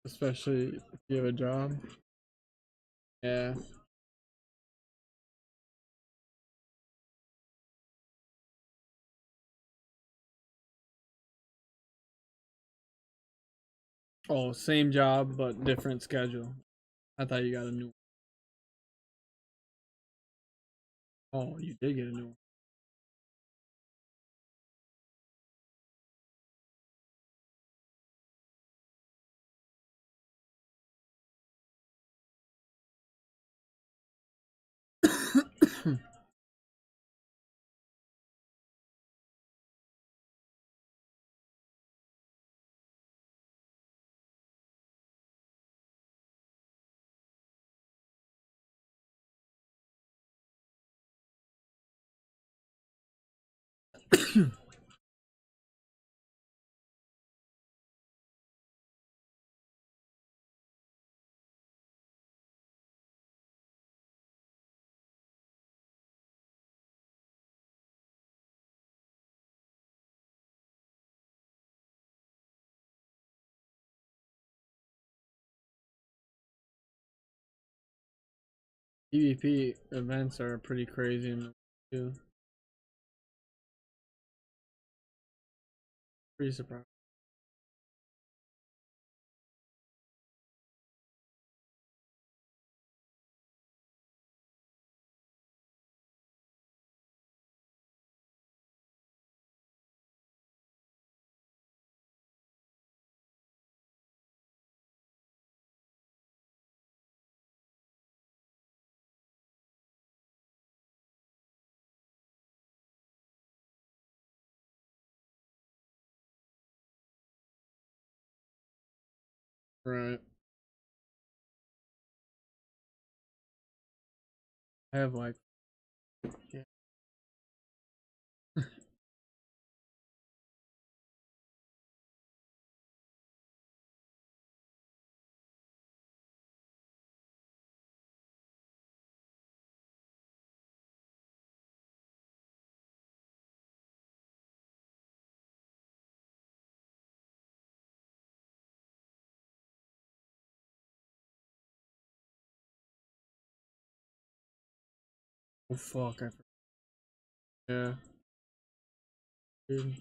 especially if you have a job. Yeah. Oh, same job but different schedule. I thought you got a new. Oh, you did get a new one. PvP events are pretty crazy in too. Pretty surprised. Right. I have like yeah. Oh fuck, I forgot. Yeah. Dude.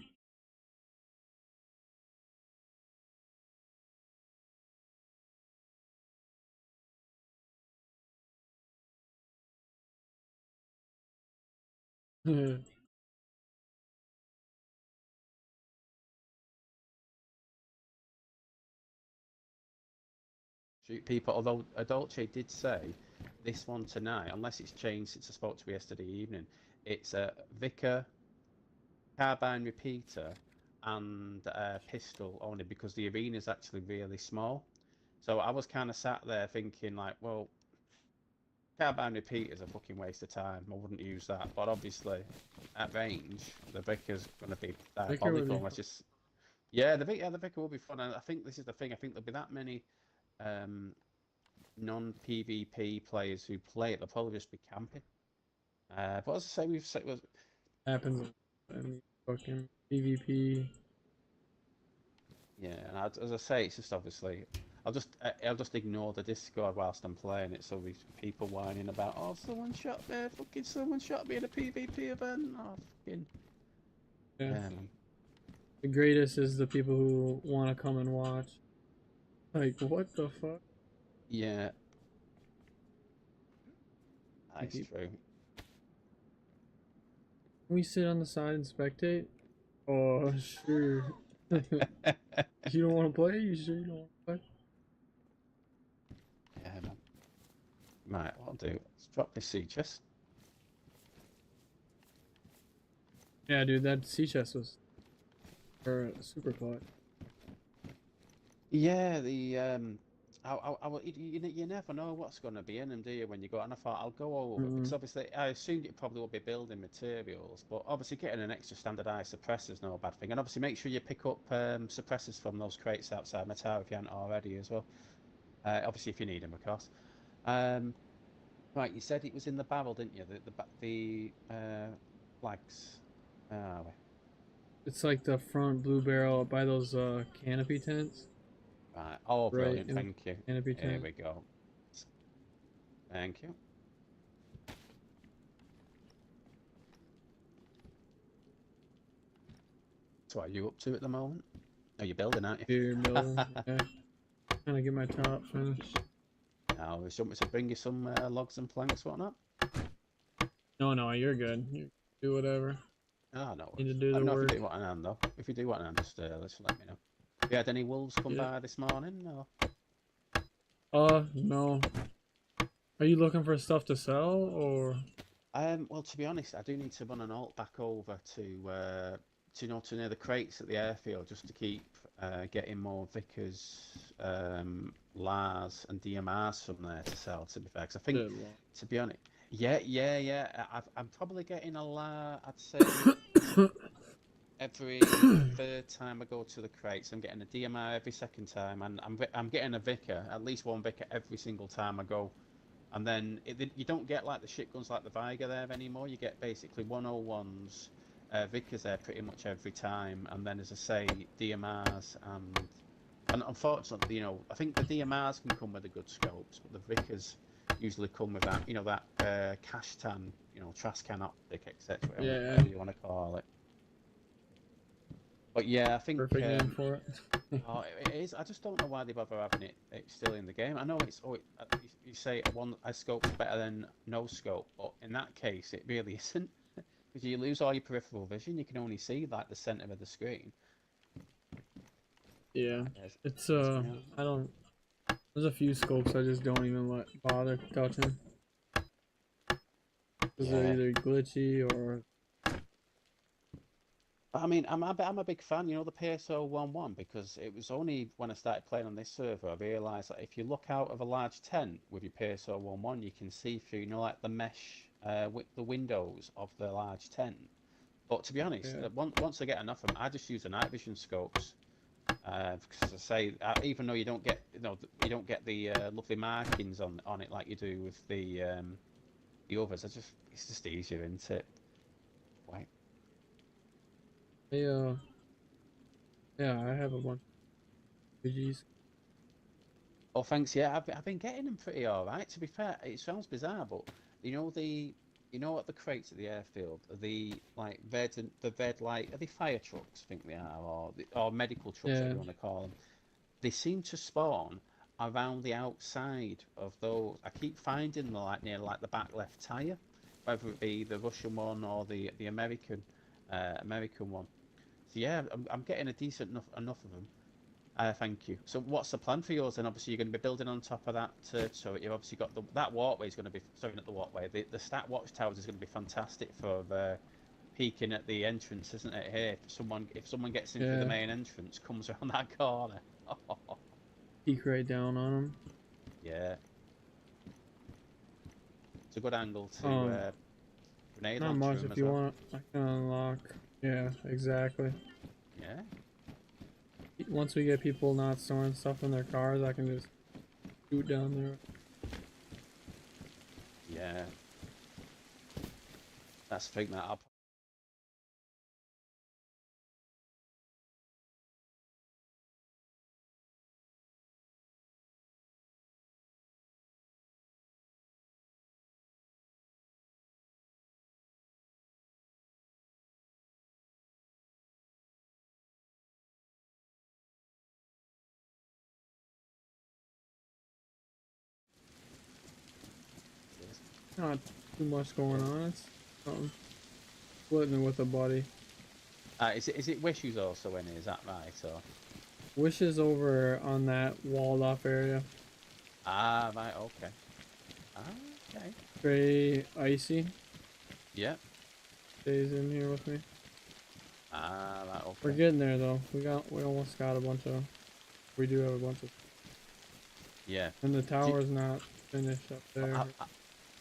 Yeah. Shoot people, although Adolce did say this one tonight, unless it's changed since I spoke to her yesterday evening, it's a Vicar, carbine repeater, and a pistol only because the arena is actually really small. So I was kind of sat there thinking, like, well, carbine repeater is a fucking waste of time. I wouldn't use that. But obviously, at range, the Vicar's going to be Vicar would diabolical. be Unless just yeah, the Vicar will be fun. And I think this is the thing. I think there'll be that many um, non-PvP players who play it. They'll probably just be camping. But as I say, we've said, happens in fucking PvP. yeah, and as I say, it's just obviously I'll just ignore the Discord whilst I'm playing it. So we people whining about, oh, someone shot me, fucking someone shot me in a PvP event. Oh, fucking Yeah. yeah, man. The greatest is the people who want to come and watch. Like, what the fuck? Yeah, that's Can true. we sit on the side and spectate? Oh, sure. You don't want to play? You sure you don't want to play? Yeah, man. Right, what I'll do? Let's drop this sea chest. Yeah, dude, that sea chest was for a super plot. Yeah, the you never know what's going to be in them, do you? When you go, and I thought I'll go over because Mm-mm. obviously I assumed it probably will be building materials, but obviously getting an extra standardized suppressor is no bad thing, and obviously make sure you pick up suppressors from those crates outside my tower if you haven't already as well. Obviously if you need them, of course. Um, right, you said it was in the barrel, didn't you? The flags. Oh, It's like the front blue barrel by those canopy tents. right. Oh, right brilliant! in the Thank you. canopy Here tent. we go. Thank you. So, what are you up to at the moment? Oh, you're building, aren't Here you? building. Yeah. Trying to get my top finished. Now, do you want me to bring you some logs and planks, whatnot? No, no, you're good. You do whatever. Ah, no Need worries. to do Let the me know if you work. do want an hand, though. If you do want an hand, just let me know. Have you had any wolves come Yeah. by this morning? Or? No. Are you looking for stuff to sell or? Well, to be honest, I do need to run an alt back over to near the crates at the airfield just to keep getting more Vickers, Lars, and DMRs from there to sell. To be fair, 'cause I think, Good luck. to be honest, yeah. I'm probably getting a Lars. I'd say every third time I go to the crates, I'm getting a DMR every second time, and I'm getting a Vicar, at least one Vicar every single time I go. And then you don't get like the shit guns like the Viger there anymore. You get basically 101s, Vickers there pretty much every time. And then, as I say, DMRs and unfortunately, I think the DMRs can come with the good scopes, but the Vickers usually come with that, cash tan, Trascan optic, etc. Yeah, Whatever you want to call it. But yeah, I think. perfect name for it. Oh, it is. I just don't know why they bother having it still in the game. I know it's. You say a scope's better than no scope, but in that case, it really isn't, because you lose all your peripheral vision. You can only see like the center of the screen. Yeah, Right, it's me out. I don't. There's a few scopes I just don't even bother touching because they're Yeah, either glitchy or. I mean, I'm a big fan. The PSO11, because it was only when I started playing on this server I realised that if you look out of a large tent with your PSO11, you can see through, like the mesh with the windows of the large tent. But to be honest, Yeah, once I get enough of them, I just use the night vision scopes. Because I say, even though you don't get, you don't get the lovely markings on it like you do with the others. It's just easier, isn't it? Right. I yeah, I have a bunch of RPGs. Oh, thanks. Yeah, I've been getting them pretty all right. To be fair, it sounds bizarre, but what the crates at the airfield, the like the red like, are they fire trucks? I think they are, or medical trucks, whatever Yeah, you want to call them. They seem to spawn around the outside of those. I keep finding them like near like the back left tire, whether it be the Russian one or the American one. So yeah, I'm getting a decent enough of them. Thank you. So what's the plan for yours? And obviously you're going to be building on top of that. So you've obviously got that walkway is going to be, sorry, not the walkway. The stat watchtowers is going to be fantastic for peeking at the entrance, isn't it? Here, if someone gets in through the yeah. main entrance, comes around that corner. Peek right down on them. Yeah, it's a good angle to Um, grenade Not launcher much. room If as you well. want, I can unlock. Yeah, exactly. Yeah, Once we get people not storing stuff in their cars, I can just shoot down there. yeah. That's the thing that up. Not too much going on. It's splitting with a buddy. Is it Wishes also in it? Is that right? Or Wishes over on that walled off area. right, okay. Ah, okay. Trey Icy Yeah. stays in here with me. Right, We're okay. getting there though. We almost got a bunch of. We do have a bunch of. Yeah. And the Do you- tower's not finished up there.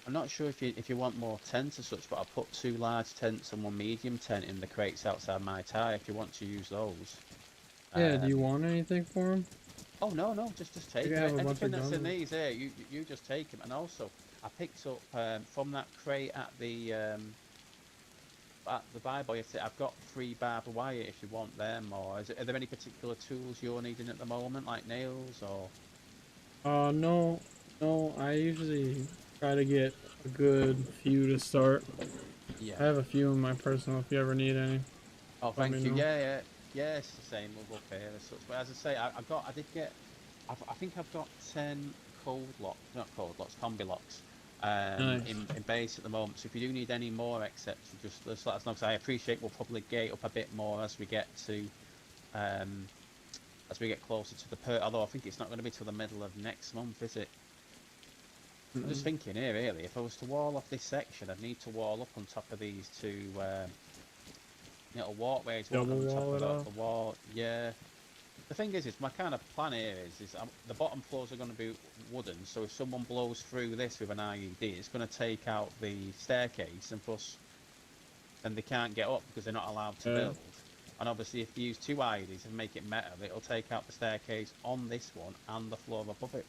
I'm not sure if you want more tents or such, but I put 2 large tents and 1 medium tent in the crates outside my tower if you want to use those. Yeah. Do you Um, want anything for him? oh no, just take We them. have a bunch Anything of that's in guns. these here, you just take them. And also, I picked up from that crate at the at the Bible yesterday, I've got 3 barbed wire if you want them, or are there any particular tools you're needing at the moment, like nails or? No, no. I usually try to get a good few to start. I Yeah. have a few in my personal. If you ever need any, Oh, let me thank you. know. Yeah, yeah, yeah. It's the same. We'll up here as such. But as I say, I did get. I think I've got 10 cold locks, not cold locks, combi locks, Nice. in base at the moment. So if you do need any more, etc., just let us know. Because I appreciate we'll probably gate up a bit more um, as we get closer to the although I think it's not going to be till the middle of next month, is it? I'm just thinking here, really, if I was to wall off this section, I'd need to wall up on top of these 2 little walkways, one Double on the top wall of it off. the wall. Yeah. The thing is my kind of plan here is the bottom floors are going to be wooden, so if someone blows through this with an IED, it's going to take out the staircase, and plus, then they can't get up because they're not allowed to Yeah. build. And obviously, if you use 2 IEDs and make it metal, it'll take out the staircase on this one and the floor above it.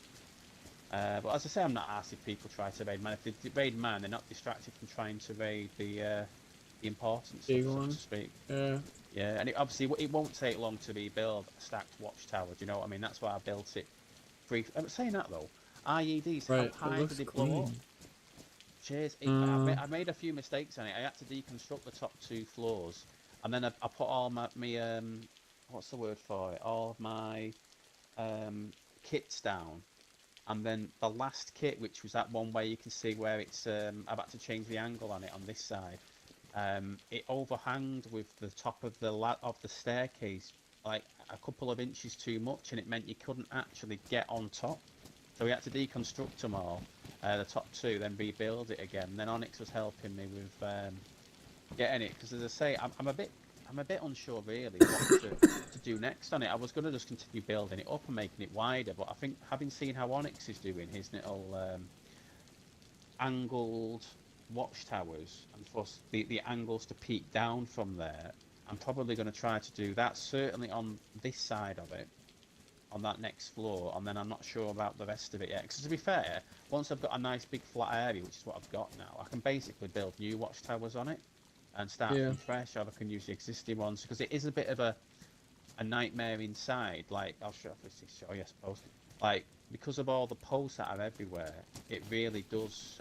But as I say, I'm not asked if people try to raid mine. If they raid mine, they're not distracted from trying to raid the important stuff, Big so to one. speak. Yeah. Yeah, and obviously it won't take long to rebuild a stacked watchtower. Do you know what I mean? That's why I built it. Saying that though, IEDs, how Right. It high do looks they blow up? clean. Cheers. Uh. I made a few mistakes on it. I had to deconstruct the top 2 floors, and then I put all my what's the word for it? All of my kits down, and then the last kit, which was that one where you can see where it's I've had to change the angle on it on this side. It overhanged with the top of the staircase like a couple of inches too much, and it meant you couldn't actually get on top. So we had to deconstruct them all, the top 2, then rebuild it again. And then Onyx was helping me with getting it, because as I say, I'm a bit unsure really what to do next on it. I was going to just continue building it up and making it wider, but I think having seen how Onyx is doing his little angled watchtowers, and plus the angles to peek down from there, I'm probably going to try to do that, certainly on this side of it, on that next floor, and then I'm not sure about the rest of it yet. Because to be fair, once I've got a nice big flat area, which is what I've got now, I can basically build new watchtowers on it and start Yeah. from fresh, or I can use the existing ones, because it is a bit of a nightmare inside. Like, I'll show you, I suppose. Like, because of all the posts that are everywhere, it really does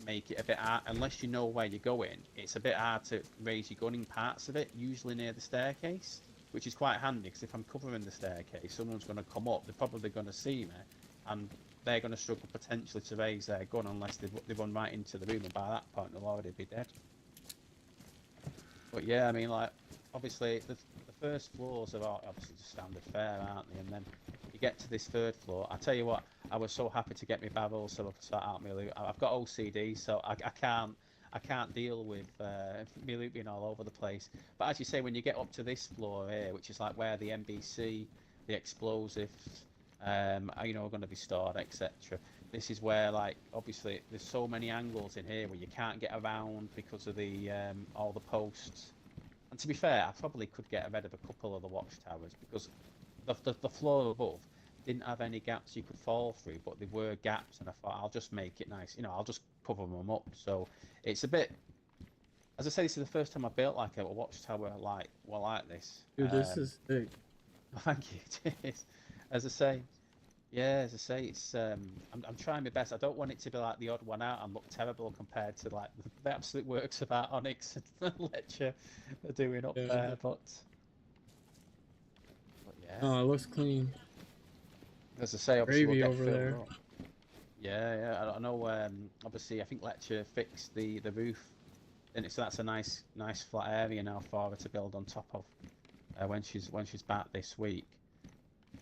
make it a bit hard. Unless you know where you're going, it's a bit hard to raise your gun in parts of it, usually near the staircase, which is quite handy, because if I'm covering the staircase, someone's going to come up, they're probably going to see me, and they're going to struggle potentially to raise their gun unless they run right into the room, and by that point they'll already be dead. But yeah, I mean, like, obviously the first floors are obviously just standard fare, aren't they? And then you get to this 3rd floor. I tell you what, I was so happy to get my barrels so I could start out my loot. I've got OCD, so I can't deal with me loot being all over the place. But as you say, when you get up to this floor here, which is like where the NBC, the explosives, you know, are going to be stored, etc. This is where, like, obviously there's so many angles in here where you can't get around because of the all the posts. And to be fair, I probably could get rid of a couple of the watchtowers, because the floor above didn't have any gaps you could fall through, but there were gaps, and I thought I'll just make it nice. You know, I'll just cover them up. So it's a bit. As I say, this is the first time I built like a watchtower like this. Dude, this is thick. Thank you. Cheers. As I say, yeah, as I say, it's I'm trying my best. I don't want it to be like the odd one out and look terrible compared to like the absolute works of art Onyx and Lecture are doing up Yeah. there. But yeah, Oh, it looks clean. as I say, obviously we'll Gravy get over filled there. up. Yeah, yeah. I know. Obviously, I think Lecture fixed the roof, and so that's a nice flat area now for her to build on top of when she's back this week.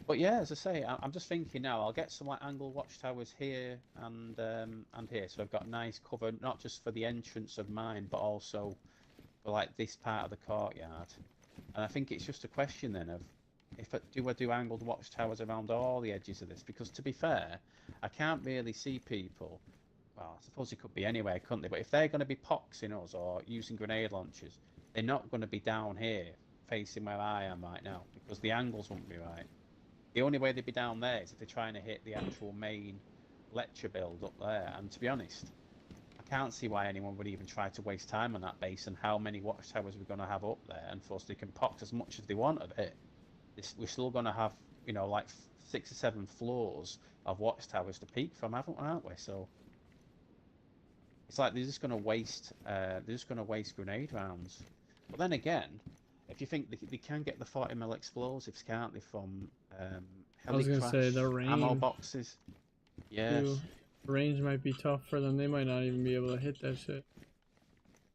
But yeah, as I say, I'm just thinking now. I'll get some like angle watchtowers here and here, so I've got nice cover, not just for the entrance of mine, but also for like this part of the courtyard. And I think it's just a question then of if I do angled watchtowers around all the edges of this, because to be fair, I can't really see people. Well, I suppose it could be anywhere, couldn't they? But if they're going to be poxing us or using grenade launchers, they're not going to be down here facing where I am right now, because the angles won't be right. The only way they'd be down there is if they're trying to hit the actual main lecture build up there. And to be honest, can't see why anyone would even try to waste time on that base and how many watchtowers we're going to have up there. And for us, they can pox as much as they want of it. We're still going to have, you know, like 6 or 7 floors of watchtowers to peek from, aren't we? So it's like they're just going to waste. They're just going to waste grenade rounds. But then again, if you think they can get the 40mm explosives, can't they, from I was gonna say the ammo range. boxes? Yes. The range might be tough for them. They might not even be able to hit that shit.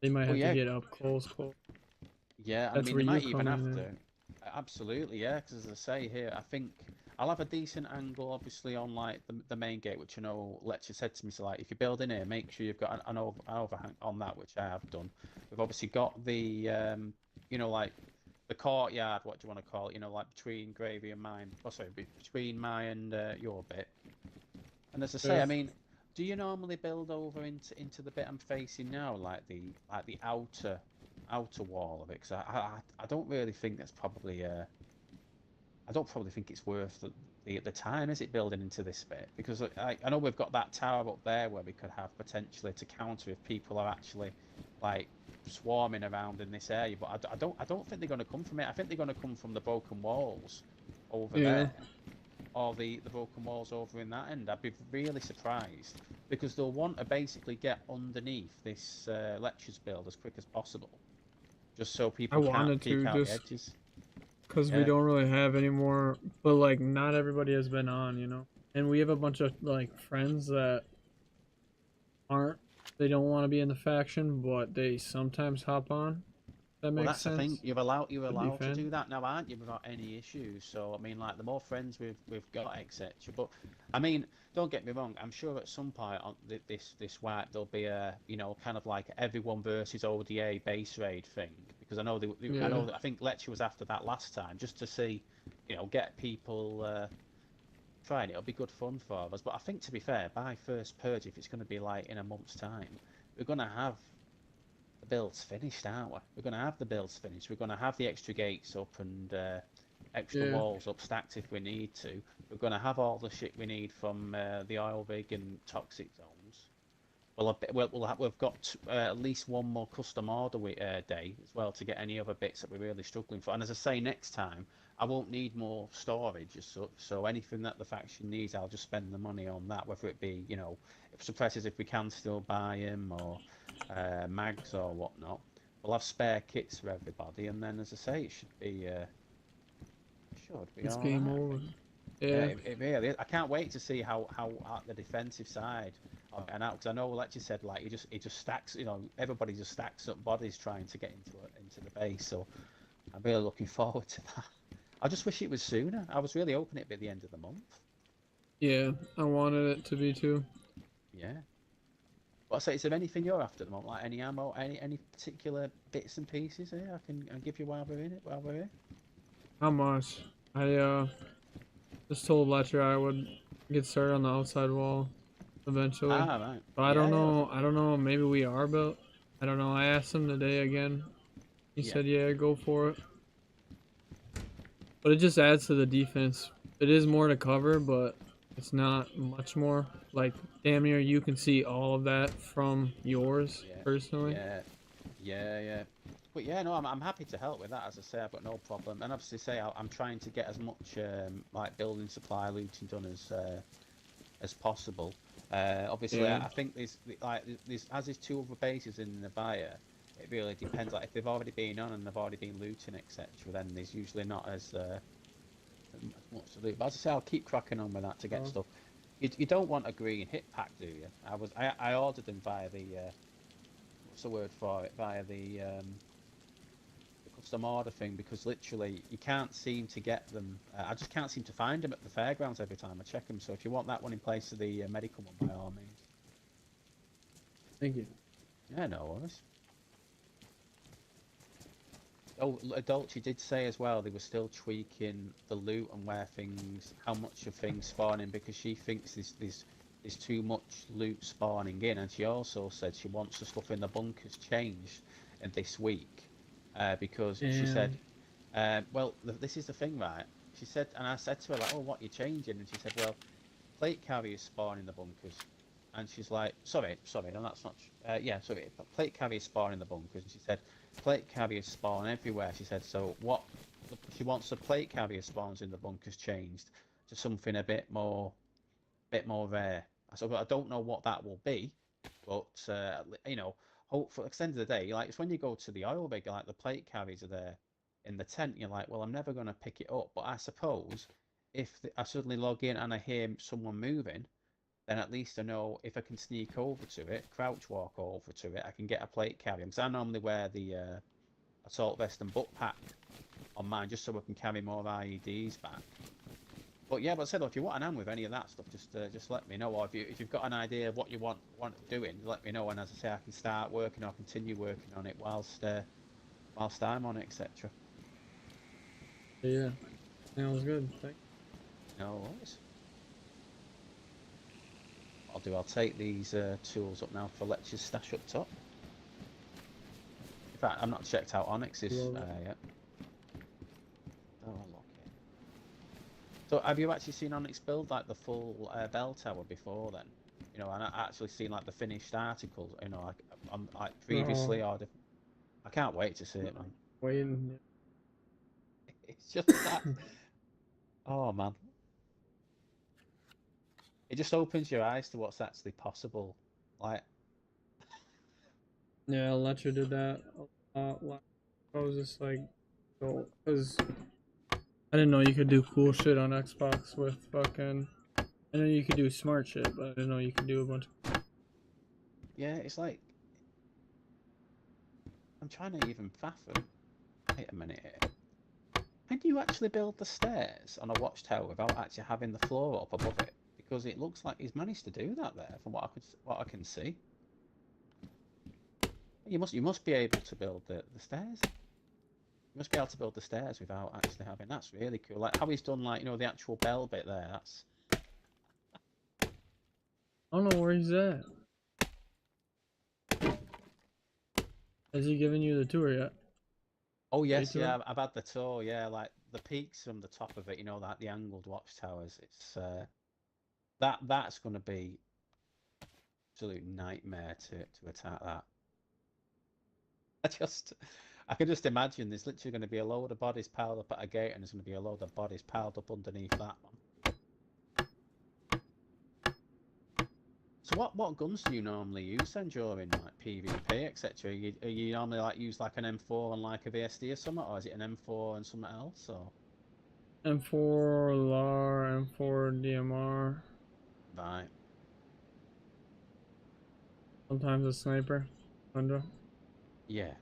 They might have to get up close. Yeah, I That's mean, where they might you even come have in. to. Absolutely, yeah, because as I say here, I think I'll have a decent angle, obviously, on like the main gate, which I know Lecture said to me, so like, if you build in here, make sure you've got an overhang on that, which I have done. We've obviously got the, you know, like the courtyard, what do you want to call it, you know, like between Gravy and mine, oh sorry, between my and your bit. And as I say, I mean, do you normally build over into the bit I'm facing now, like the outer wall of it? Because I don't really think that's probably I don't probably think it's worth the time, is it, building into this bit? Because I know we've got that tower up there where we could have potentially to counter if people are actually like swarming around in this area, but I don't think they're going to come from it. I think they're going to come from the broken walls over there, or the broken walls over in that end. I'd be really surprised because they'll want to basically get underneath this lectures build as quick as possible, just so I people can't wanted peek to out the just edges. because we Yeah. don't really have any more, but like not everybody has been on, you know. And we have a bunch of like friends that aren't. They don't want to be in the faction, but they sometimes hop on. That Well, makes that's the thing. sense. You're To allowed to defend. do that now, aren't you, without any issues? So I mean, like the more friends we've got, etc. But I mean, don't get me wrong. I'm sure at some point on this wipe there'll be a, you know, kind of like everyone versus ODA base raid thing, because I know Yeah. I think Lecture was after that last time, just to see, you know, get people trying. It'll be good fun for us. But I think, to be fair, by first purge, if it's going to be like in a month's time, we're going to have the build's finished, aren't we? We're going to have the builds finished. We're going to have the extra gates up and extra Yeah. walls up stacked if we need to. We're going to have all the shit we need from the oil rig and toxic zones. We've got at least one more custom order day as well to get any other bits that we're really struggling for. And as I say, next time I won't need more storage as such. So anything that the faction needs, I'll just spend the money on that. Whether it be, you know, suppressors if we can still buy them, or mags or whatnot. We'll have spare kits for everybody, and then as I say, it should be It's all game right. I over. think. Yeah, Yeah. it really is. I can't wait to see how the defensive side of it out, because I know, like you said, like he just stacks. You know, everybody just stacks up bodies trying to get into the base. So I'm really looking forward to that. I just wish it was sooner. I was really hoping it'd be the end of the month. Yeah. I wanted it to be too. Yeah. But I say, is there anything you're after at the moment? Like any ammo, any particular bits and pieces here I can give you while we're in it, while we're here? How much? I just told Letcher I would get started on the outside wall eventually. Ah, right. But I don't Yeah, yeah, know. I don't know. Maybe we are built. I don't know. I asked him today again. He yeah. said, "Yeah, go for it." But it just adds to the defense. It is more to cover, but it's not much more. Like damn near, you can see all of that from yours Yeah, personally. yeah, yeah. But yeah, no, I'm happy to help with that. As I say, I've got no problem. And obviously, say I'm trying to get as much like building supply looting done as possible. Obviously, Yeah. I think there's as there's 2 other bases in the buyer. It really depends. Like if they've already been on and they've already been looting, etc., then there's usually not as much to loot. But as I say, I'll keep cracking on with that to get stuff. You don't want a green hit pack, do you? I ordered them via the what's the word for it? Via the custom order thing, because literally you can't seem to get them. I just can't seem to find them at the fairgrounds every time I check them. So if you want that one in place of the medical one, by all means. Thank you. Yeah, no worries. Oh, Dolce did say as well they were still tweaking the loot and where things, how much of things spawning, because she thinks there's too much loot spawning in, and she also said she wants the stuff in the bunkers changed in this week, because she said, And well, this is the thing, right? She said, and I said to her like, oh, what are you changing? And she said, well, plate carriers spawn in the bunkers, and she's like, sorry, no, that's not. Yeah, sorry, plate carriers spawn in the bunkers, and she said, plate carriers spawn everywhere. She said, so what? She wants the plate carrier spawns in the bunkers changed to something a bit more rare. I said, well, I don't know what that will be, but you know, hopefully, at the end of the day, like it's when you go to the oil rig, like the plate carriers are there in the tent. You're like, well, I'm never going to pick it up, but I suppose if I suddenly log in and I hear someone moving, then at least I know if I can sneak over to it, crouch walk over to it, I can get a plate carrier. Because I normally wear the assault vest and butt pack on mine just so I can carry more IEDs back. But yeah, but I said, if you want an hand with any of that stuff, just let me know. Or if you've got an idea of what you want doing, let me know. And as I say, I can start working or continue working on it whilst I'm on it, etc. Yeah, sounds good. Thank No worries. I'll do. I'll take these tools up now for lectures stash up top. In fact, I'm not checked out Onyx's yet. Oh, look it. So, have you actually seen Onyx build like the full bell tower before then? You know, and I actually seen like the finished articles. You know, like previously or I can't wait to see it, man. Waiting. It's just that. Oh man, it just opens your eyes to what's actually possible. Like, Yeah, Lecture did that a lot. I was just like, because I didn't know you could do cool shit on Xbox with fucking. I know you could do smart shit, but I didn't know you could do a bunch. yeah, it's like I'm trying to even fathom. Wait a minute. Can you actually build the stairs on a watchtower without actually having the floor up above it? Because it looks like he's managed to do that there, from what I can see. You must be able to build the stairs. You must be able to build the stairs without actually having. That's really cool. Like how he's done, like you know, the actual bell bit there. That's I don't know where he's at. Has he given you the tour yet? oh Day yes, tour? yeah. I've had the tour. Yeah, like the peaks from the top of it. You know, like the angled watchtowers. It's that's going to be absolute nightmare to attack that. I just, I can just imagine there's literally going to be a load of bodies piled up at a gate, and there's going to be a load of bodies piled up underneath that one. So what guns do you normally use then during like PvP etc? Are you normally like use like an M4 and like a VSD or something, or is it an M4 and something else? Or M4 LAR, M4 DMR, right, sometimes a sniper. Thunder. yeah.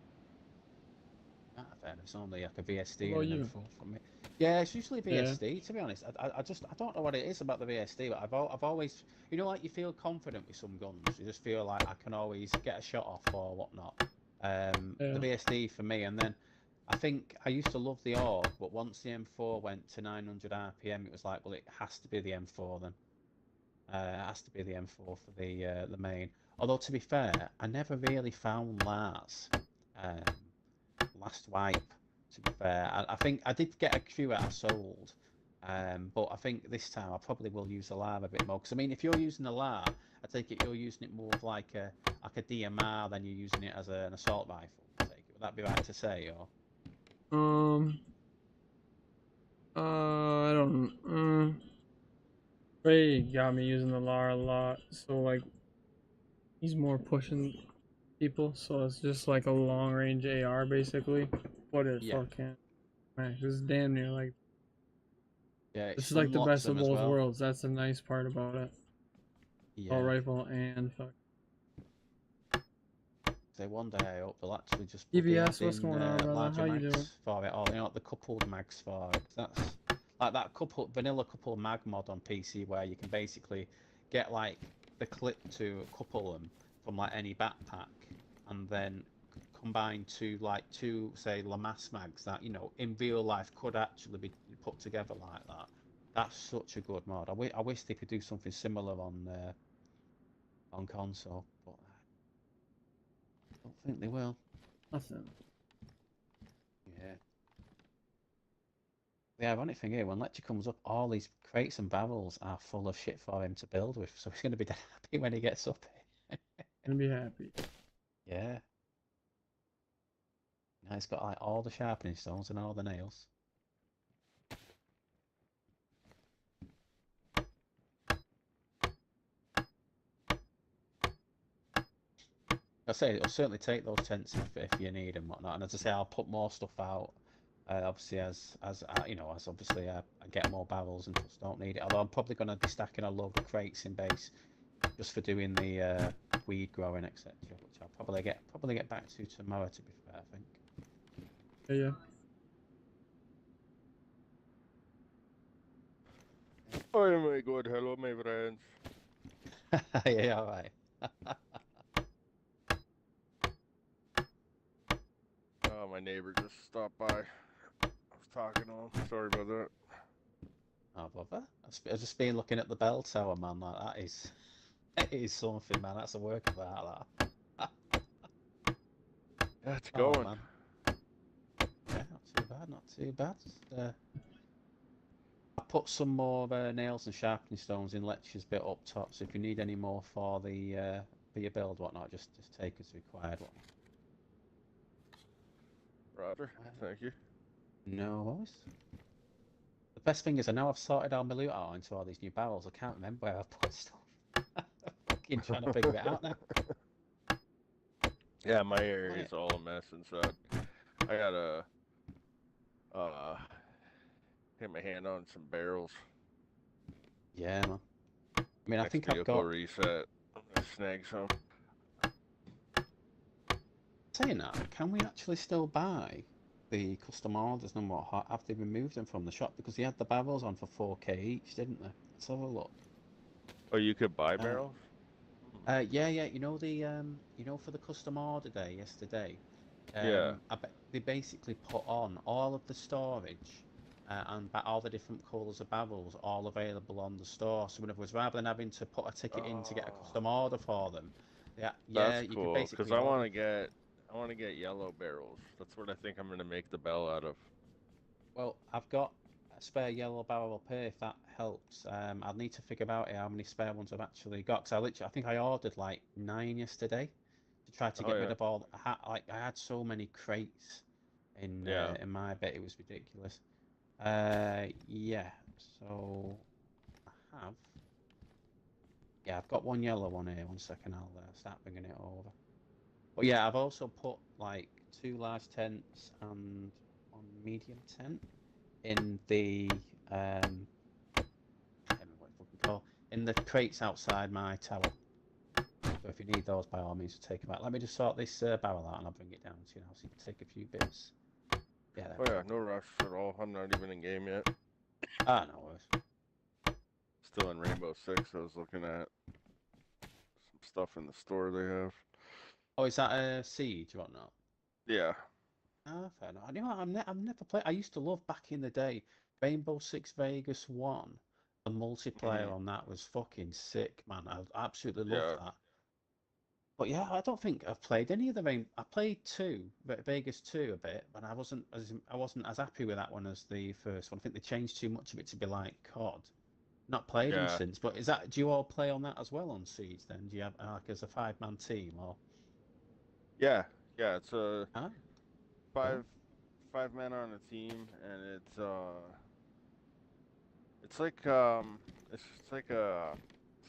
Ah, fair enough. It's only like a What VSD about and an you? M4 from me. Yeah, it's usually Yeah. VSD to be honest. I don't know what it is about the VSD, but I've always, you know, like you feel confident with some guns. You just feel like I can always get a shot off or whatnot. The Yeah. VSD for me, and then I think I used to love the AUG, but once the M4 went to 900 RPM, it was like, well, it has to be the M4 then. It has to be the M4 for the main. Although to be fair, I never really found Lars. Um, last wipe. To be fair, I think I did get a few that I sold, but I think this time I probably will use the LAR a bit more. Because I mean, if you're using the LAR, I take it you're using it more of like a DMR than you're using it as an assault rifle. I take it. Would that be right to say? Or Um. I don't. Ray got me using the LAR a lot, so like he's more pushing people, so it's just like a long range AR basically. But it yeah, fucking man, this is damn near like yeah, it this is like the unlocks best of them as both well. worlds. That's the nice part about it. Assault Yeah. rifle and fuck. So one day I hope they'll actually just bloody add EBS, what's in going on, brother? larger How you doing? mags for it, or you know, the coupled mags for it. 'Cause that's like that couple vanilla coupled mag mod on PC where you can basically get like the clip to couple them from like any backpack, and then combine two say Lamass mags that you know in real life could actually be put together like that. That's such a good mod. I wish they could do something similar on console, but I don't think they will. Nothing. Yeah. The ironic thing here, when Lecture comes up, all these crates and barrels are full of shit for him to build with, so he's going to be dead happy when he gets up here. Gonna be happy. Yeah. Now he's got like all the sharpening stones and all the nails. I say it'll certainly take those tents if you need and whatnot. And as I say, I'll put more stuff out. Obviously, as you know, as obviously I get more barrels and just don't need it. Although I'm probably going to be stacking a load of crates in base just for doing the weed growing, etc. Which I'll probably get back to tomorrow. To be fair, I think. Yeah. Oh my god, hello my friends. Yeah, all right. Oh, my neighbor just stopped by. I was talking to him. Sorry about that. Oh, bother. I've just been looking at the bell tower, man. Like that is something, man. That's a work of art. That. Yeah, it's Oh going. man. Yeah, not too bad. Not too bad. Just, I put some more nails and sharpening stones in Lecture's bit up top. So if you need any more for your build, whatnot, just take as required. Roger. Thank you. No worries. The best thing is I know I've sorted all my loot out into all these new barrels. I can't remember where I've put stuff. I'm fucking trying to figure it out now. Yeah, my area is all a mess inside. I gotta get my hand on some barrels. Yeah, man. I mean, I Next think I've vehicle got. reset. I'm gonna snag some. Saying that, can we actually still buy the custom orders no more? Have they removed them from the shop? Because they had the barrels on for 4k each, didn't they? Let's have a look. Oh, you could buy barrels? Yeah. You know for the custom order day yesterday. Yeah. I bet they basically put on all of the storage and all the different colours of barrels all available on the store. So in other words, rather than having to put a ticket in to get a custom order for them, yeah, That's you could cool. Cause basically I order. want to get yellow barrels. That's what I think I'm gonna make the bell out of. Well, I've got a spare yellow barrel up here if that helps. I'll need to figure out how many spare ones I've actually got. Because I think I ordered like 9 yesterday to try to Oh get rid yeah. of all. I had so many crates Yeah. in my bit, it was ridiculous. Yeah. So I have. Yeah, I've got one yellow one here. 1 second, I'll start bringing it over. But yeah, I've also put like 2 large tents and 1 medium tent in the I can't remember what it's fucking called, in the crates outside my tower. So if you need those, by all means, take them out. Let me just sort this barrel out and I'll bring it down to you now, so you can take a few bits. Yeah. Oh yeah. No rush at all. I'm not even in game yet. Ah, no worries. Still in Rainbow Six. I was looking at some stuff in the store they have. Oh, is that a siege or whatnot? Yeah. Ah, fair enough. You know, I've never played. I used to love back in the day, Rainbow Six Vegas 1. The multiplayer Mhm. on that was fucking sick, man. I absolutely loved Yeah. that. But yeah, I don't think I've played any of the main. I played two, Vegas 2 a bit, but I wasn't as happy with that one as the first one. I think they changed too much of it to be like COD. Not played them Yeah. since. But do you all play on that as well on Siege then? Do you have like as a 5-man team or? Yeah. Yeah. It's a Ah, cool. five five men on a team, and it's like it's like a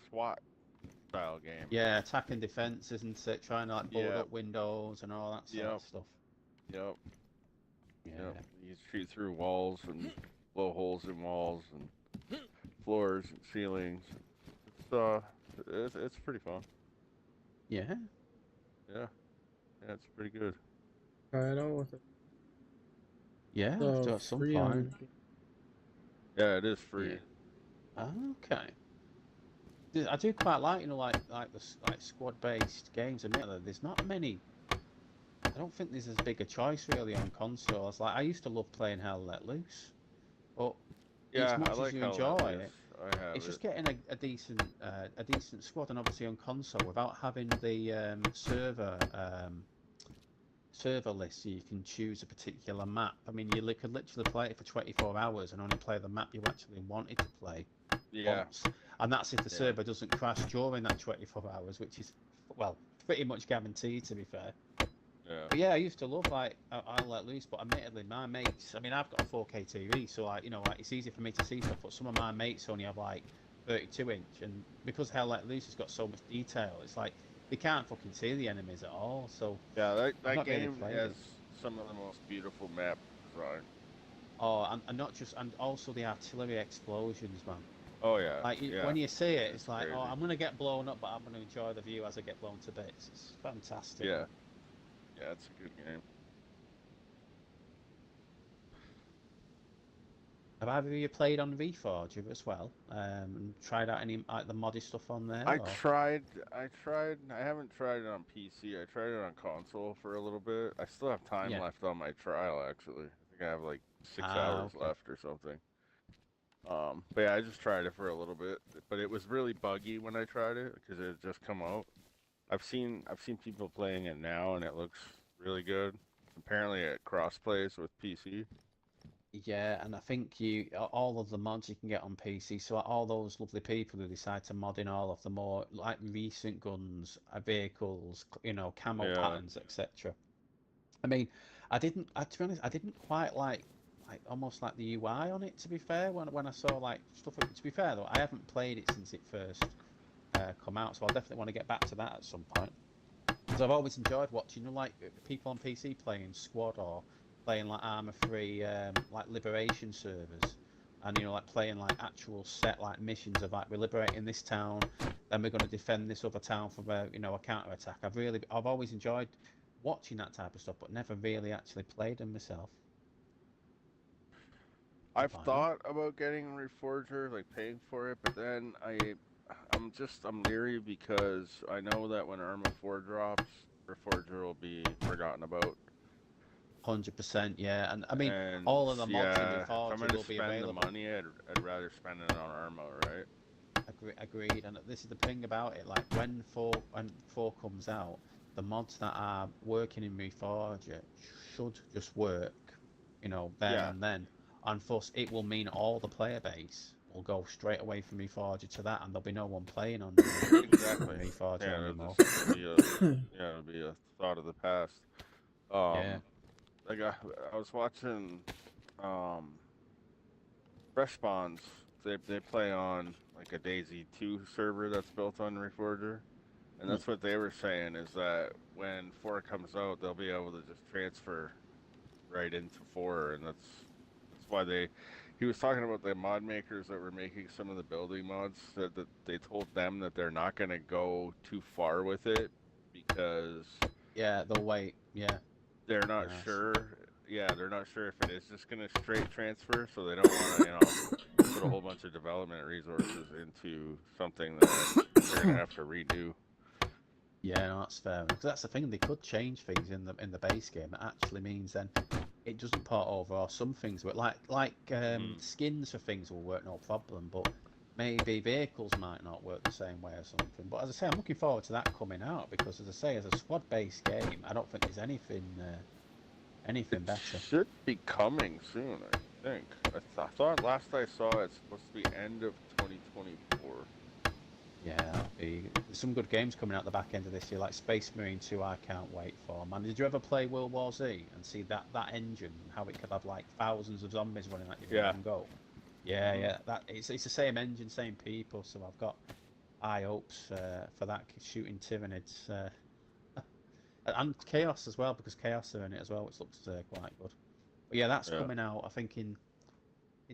SWAT style game. Yeah, attack and defense, isn't it? Trying to like board Yep. up windows and all that sort Yep. of stuff. Yep. Yep. Yeah. You shoot through walls and blow holes in walls and floors and ceilings. It's pretty fun. Yeah. Yeah. Yeah. It's pretty good. Try it out with it. Yeah, I've So got some free point. on. Yeah. It is Yeah. free. Okay. I do quite like, like squad-based games. Admittedly, there's not many. I don't think there's as big a choice really on consoles. Like I used to love playing Hell Let Loose, but as Yeah. I much as like you how enjoy that loose. it, I have it's it. just getting a decent squad, and obviously on console without having the server server list, so you can choose a particular map. I mean, you could literally play it for 24 hours and only play the map you actually wanted to play Yeah. once. And that's if the Yeah. server doesn't crash during that 24 hours, which is, well, pretty much guaranteed, to be fair. Yeah. But yeah, I used to love, like, I'll let loose, but admittedly, my mates, I mean, I've got a 4K TV, so, like, you know, like, it's easy for me to see stuff, but some of my mates only have, like, 32-inch, and because Hell Let Loose has got so much detail, it's like, they can't fucking see the enemies at all, so Yeah, I've that not really game played has it. some of the most beautiful map design. Oh, and not just, and also the artillery explosions, man. Oh yeah, Like, yeah. when you see it, it's like, crazy. oh, I'm going to get blown up, but I'm going to enjoy the view as I get blown to bits. It's fantastic. Yeah. Man. Yeah, it's a good game. Have either of you played on Reforger as well? And tried out any like the moddy stuff on there? I Or? tried. I haven't tried it on PC. I tried it on console for a little bit. I still have time Yeah. left on my trial, actually. I think I have like 6 Ah, hours okay. left or something. But yeah, I just tried it for a little bit. But it was really buggy when I tried it because it had just come out. I've seen people playing it now, and it looks really good. Apparently, it cross plays with PC. Yeah, and I think all of the mods you can get on PC. So all those lovely people who decide to mod in all of the more like recent guns, vehicles, you know, camo Yeah. patterns, etc. I mean, to be honest, I didn't quite like almost like the UI on it. To be fair, when I saw like stuff. To be fair though, I haven't played it since it first come out, so I'll definitely want to get back to that at some point. Because I've always enjoyed watching, you know, like people on PC playing Squad or playing like armor-free, like liberation servers, and you know, like playing like actual set like missions of like we're liberating this town, then we're going to defend this other town from a you know a counter attack. I've always enjoyed watching that type of stuff, but never really actually played them myself. I've Fine. thought about getting Reforger, like paying for it, but then I'm leery because I know that when Arma 4 drops, Reforger will be forgotten about. 100%, yeah, and I mean And all of the mods in yeah, if I'm Reforger gonna will be spend the available. money, I'd rather spend it on Arma, right? Agreed, and this is the thing about it. Like when four comes out, the mods that are working in Reforger should just work, you know, there Yeah, and then. And thus, it will mean all the player base will go straight away from Reforger to that, and there'll be no one playing on exactly. Reforger Yeah, anymore. it'll be a thought of the past. Yeah. Like I was watching, um, Fresh Spawns. They play on like a Daisy 2 server that's built on Reforger. And Hmm. that's what they were saying is that when 4 comes out, they'll be able to just transfer right into 4, and that's why he was talking about the mod makers that were making some of the building mods, said that they told them that they're not going to go too far with it because Yeah, they'll wait. Yeah. they're not Nice. sure. Yeah, they're not sure if it is just going to straight transfer, so they don't want to, put a whole bunch of development resources into something that they're going to have to redo. Yeah, no, that's fair. Because that's the thing, they could change things in the base game. It actually means then it doesn't port over, or some things, but like skins for things will work no problem, but maybe vehicles might not work the same way or something. But as I say, I'm looking forward to that coming out because, as I say, as a squad-based game, I don't think there's anything It better. should be coming soon, I think. I thought last I saw it's supposed to be end of 2024. Yeah, there's some good games coming out the back end of this year, like Space Marine 2. I can't wait for, man. Did you ever play World War Z and see that engine and how it could have like thousands of zombies running at you in Yeah. one go? Yeah, Mhm. yeah. That it's the same engine, same people. So I've got high hopes for that shooting Tyranids and Chaos as well because Chaos are in it as well, which looks quite good. But yeah, that's Yeah. coming out. I think in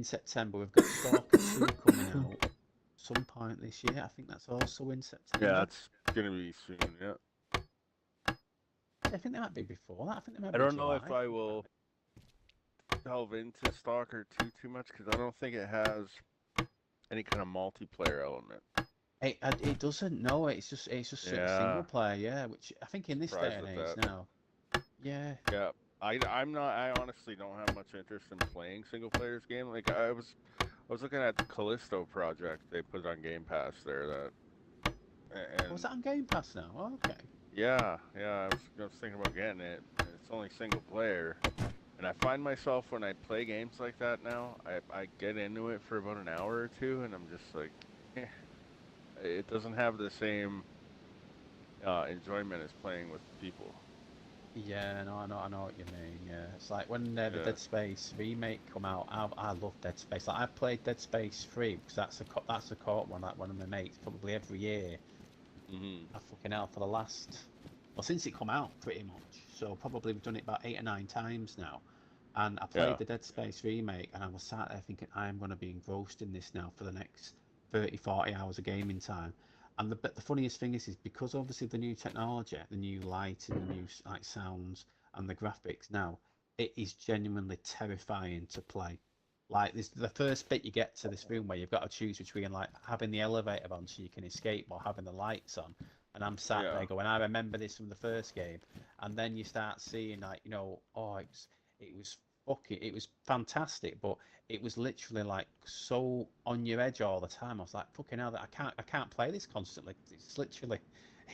September. We've got Stalker 2 coming out some point this year. I think that's also in September. Yeah, it's gonna be soon. Yeah. I think they might be before that. I think they might I be don't know July. if I will delve into Stalker too much because I don't think it has any kind of multiplayer element. It doesn't. No, it's just single player. Yeah, which I think in this day Surprised and with age that. now. Yeah. Yeah. I'm not. I honestly don't have much interest in playing single players game. Like I was looking at the Callisto project they put on Game Pass there. Was And that on Game Pass now? Oh, okay. I was thinking about getting it. It's only single player, and I find myself when I play games like that now, I get into it for about an hour or two, and I'm just like, eh, it doesn't have the same enjoyment as playing with people. Yeah, no, I know what you mean. Yeah, it's like when the Yeah. Dead Space remake come out. I love Dead Space. Like I've played Dead Space 3 because that's a co-op one. Like one of my mates probably every year. Hmm. I fucking hell for the last well since it come out pretty much. So probably we've done it about 8 or 9 times now. And I played Yeah. the Dead Space remake, and I was sat there thinking I am going to be engrossed in this now for the next 30, 40 hours of gaming time. And the funniest thing is because obviously the new technology, the new lighting, the new like sounds and the graphics now, it is genuinely terrifying to play. Like this, the first bit you get to this room where you've got to choose between like having the elevator on so you can escape or having the lights on. And I'm sat Yeah. there going, I remember this from the first game. And then you start seeing like, oh, it was fucking, it was fantastic, but it was literally like so on your edge all the time. I was like, fucking hell, that I can't play this constantly. It's literally,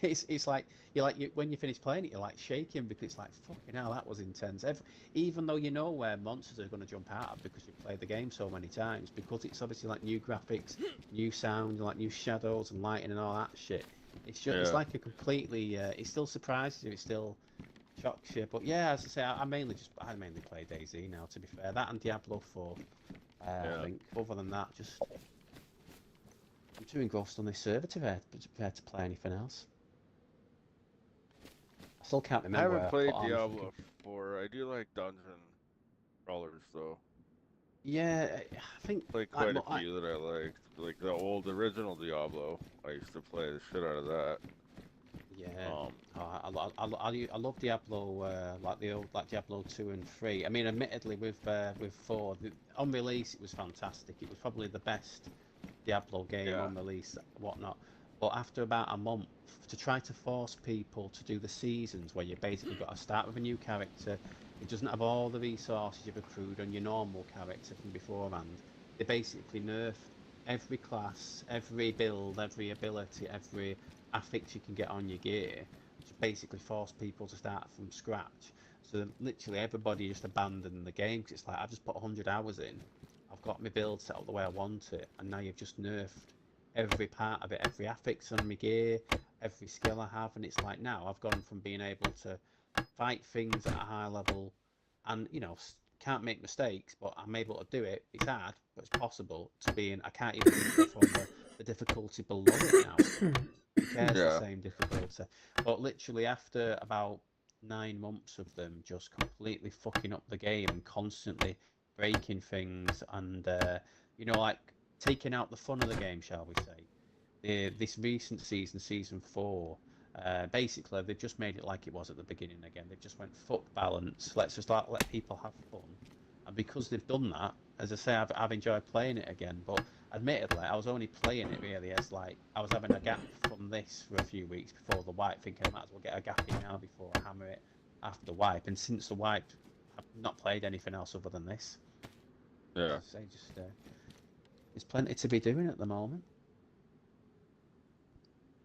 it's like when you finish playing it, you're like shaking because it's like fucking hell, that was intense. Even though you know where monsters are going to jump out of because you've played the game so many times, because it's obviously like new graphics, new sound, like new shadows and lighting and all that shit. It's Yeah. like a completely. It still surprises you. It still shocks you. But yeah, as I say, I mainly play DayZ now. To be fair, that and Diablo 4. I Yeah. think other than that, just I'm too engrossed on this server to play anything else. I still can't I remember where haven't I put played all my fucking. Diablo 4. I do like dungeon crawlers though. Yeah, I think Played like quite a few that I liked, like the old original Diablo. I used to play the shit out of that. yeah. Um, Oh, I love Diablo, like the old like Diablo 2 and 3. I mean, admittedly, with 4, on release it was fantastic. It was probably the best Diablo game yeah, on release, whatnot. But after about a month, to try to force people to do the seasons, where you basically got to start with a new character, it doesn't have all the resources you've accrued on your normal character from beforehand. They basically nerfed every class, every build, every ability, every affix you can get on your gear, to basically force people to start from scratch. So literally everybody just abandoned the game because it's like I've just put 100 hours in, I've got my build set up the way I want it, and now you've just nerfed every part of it, every affix on my gear, every skill I have, and it's like now I've gone from being able to fight things at a high level, and can't make mistakes, but I'm able to do it. It's hard, but it's possible. To being I can't even perform the difficulty below it now. Who cares the yeah, same difficulty? But literally after about 9 months of them just completely fucking up the game and constantly breaking things and like taking out the fun of the game, shall we say? This recent season, season 4, basically they've just made it like it was at the beginning again. They've just went fuck balance. Let's just let people have fun. And because they've done that, as I say, I've enjoyed playing it again. But admittedly, I was only playing it really as like I was having a gap from this for a few weeks before the wipe, thinking I might as well get a gap in now before I hammer it after the wipe. And since the wipe, I've not played anything else other than this. yeah. As I say, just there's plenty to be doing at the moment.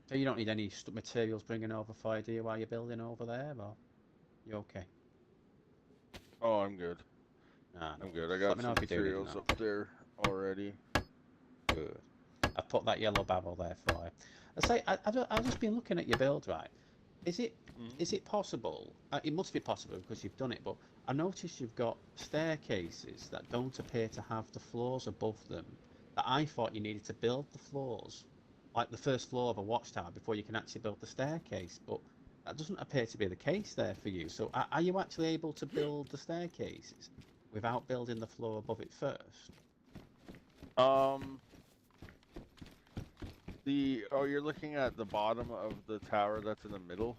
So you don't need any materials bringing over for you, do you, while you're building over there, or you okay? Oh, I'm good. Nah, no I'm good. worries. I Just let got me know some if you do need materials anything. up there already. Good. I've put that yellow barrel there for you. I say, I've just been looking at your build, right? Is it Mhm. is it possible? It must be possible because you've done it, but I noticed you've got staircases that don't appear to have the floors above them. That I thought you needed to build the floors, like the first floor of a watchtower, before you can actually build the staircase. But that doesn't appear to be the case there for you. So are you actually able to build the staircases without building the floor above it first? Um, you're looking at the bottom of the tower that's in the middle.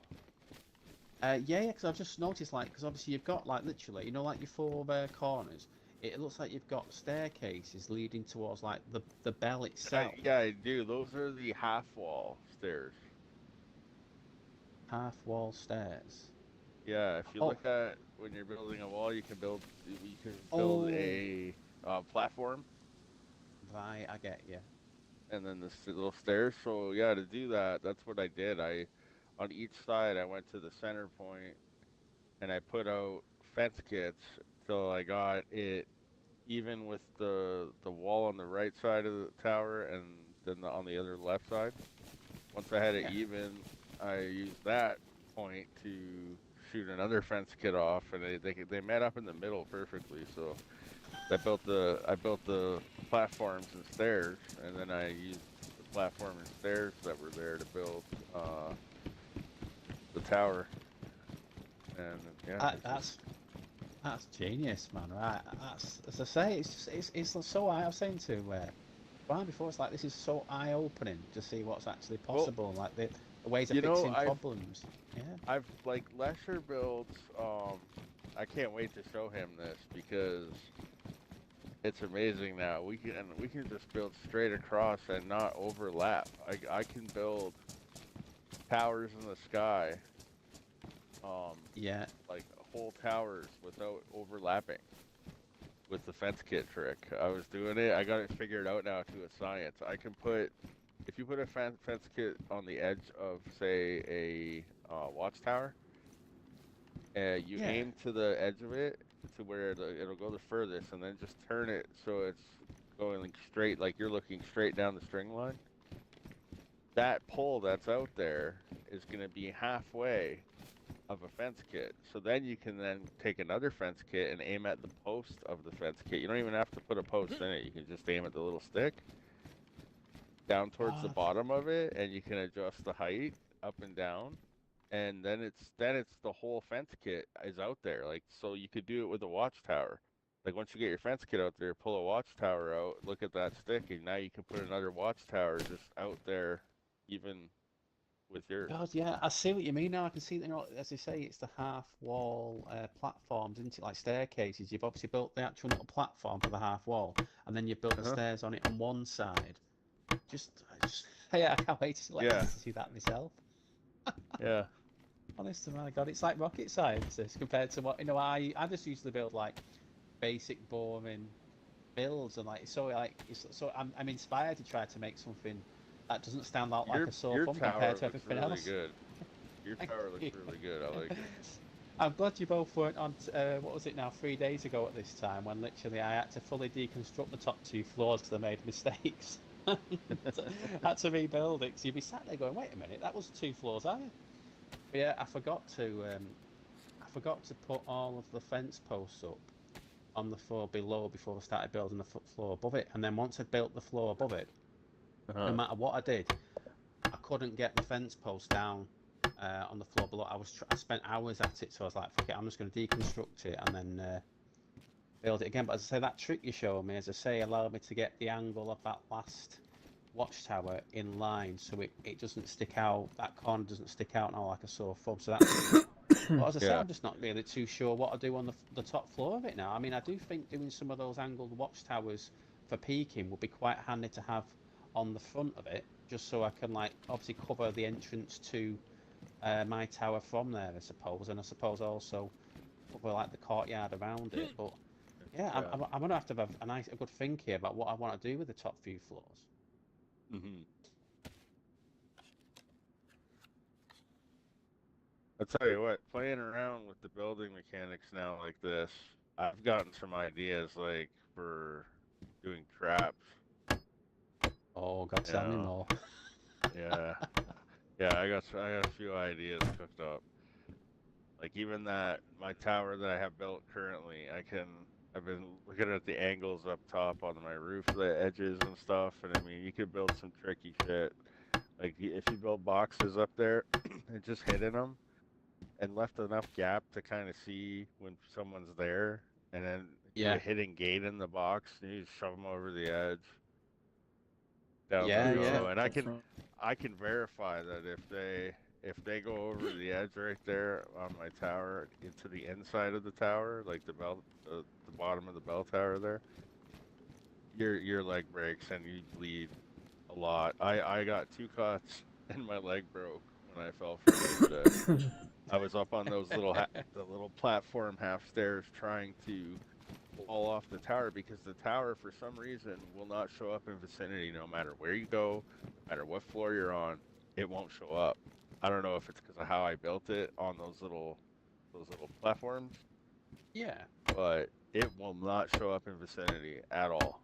Yeah, because I've just noticed, like, because obviously you've got, like, literally, like your four corners. It looks like you've got staircases leading towards, like, the bell itself. Yeah, I do. Those are the half wall stairs. Half wall stairs. Yeah, if you Oh, look at when you're building a wall, you can build oh, a platform right, I get you. and then the little stairs. So yeah, to do that, that's what I did. I on each side, I went to the center point and I put out fence kits till I got it even with the wall on the right side of the tower and then on the other left side. Once I had it Yeah. even, I used that point to shoot another fence kit off, and they met up in the middle perfectly. So I built the platforms and stairs, and then I used the platform and stairs that were there to build the tower. And yeah, That's genius, man. Right? That's as I say. It's just it's so. I was saying to Brian before. It's like this is so eye-opening to see what's actually well, possible. Like the ways of you know, fixing problems. Yeah. I've like Lesher builds. I can't wait to show him this because it's amazing now. We can just build straight across and not overlap. I can build towers in the sky, Yeah. like whole towers without overlapping with the fence kit trick. I was doing it. I got it figured out now to a science. I can put if you put a fence kit on the edge of say a watchtower, and you Yeah. aim to the edge of it to where it'll go the furthest, and then just turn it so it's going like straight, like you're looking straight down the string line. That pole that's out there is going to be halfway of a fence kit. So then you can then take another fence kit and aim at the post of the fence kit. You don't even have to put a post in it. You can just aim at the little stick down towards the Oh, bottom of it, and you can adjust the height up and down. And then it's the whole fence kit is out there. Like so you could do it with a watchtower. Like once you get your fence kit out there, pull a watchtower out, look at that stick, and now you can put another watchtower just out there, even with yours. God, yeah, I see what you mean now. I can see, as you say, it's the half wall platforms, isn't it? Like staircases. You've obviously built the actual little platform for the half wall, and then you've built the Uh-huh. stairs on it on one side. Yeah, I can't wait to Yeah, see that myself. yeah. Honest to my God, it's like rocket science this compared to what I just usually build like basic boring builds and like I'm inspired to try to make something that doesn't stand out like Your a sore your thumb compared tower to looks everything really else. good. Your Thank tower looks you. really good. I like it. I'm glad you both weren't on. What was it now? 3 days ago at this time, when literally I had to fully deconstruct the top two floors because I made mistakes. Had to rebuild it. So you'd be sat there going, "Wait a minute, that was 2 floors higher." But yeah, I forgot to put all of the fence posts up on the floor below before I started building the floor above it. And then once I built the floor above it, no Uh-huh. matter what I did, I couldn't get the fence post down on the floor below. I spent hours at it, so I was like, "Fuck it, I'm just going to deconstruct it and then build it again." But as I say, that trick you showed me, as I say, allowed me to get the angle of that last watchtower in line, so it doesn't stick out. That corner doesn't stick out now like a sore thumb. So that's good. But as I say, Yeah. I'm just not really too sure what I do on the top floor of it now. I mean, I do think doing some of those angled watchtowers for peaking would be quite handy to have on the front of it, just so I can like obviously cover the entrance to my tower from there, I suppose, and I suppose also cover like the courtyard around it. But yeah, Yeah. I'm gonna have to have a good think here about what I want to do with the top few floors. Hmm. I'll tell you what, playing around with the building mechanics now like this, I've gotten some ideas like for doing traps. Oh God, You tell me know, more. yeah, yeah. I got a few ideas cooked up. Like even that my tower that I have built currently, I've been looking at the angles up top on my roof, the edges and stuff, and I mean you could build some tricky shit. Like if you build boxes up there and just hidden them and left enough gap to kind of see when someone's there, and then do a Yeah, hidden gate in the box, and you just shove them over the edge down the yeah, Two yeah. row, traps and up front. I can verify that if they go over the edge right there on my tower into the inside of the tower, like the bottom of the bell tower there, your leg breaks and you bleed a lot. I got 2 cuts and my leg broke when I fell from it today. I was up on those the little platform half stairs trying to fall off the tower because the tower for some reason will not show up in vicinity no matter where you go, no matter what floor you're on, it won't show up. I don't know if it's because of how I built it on those little platforms, Yeah. but it will not show up in vicinity at all.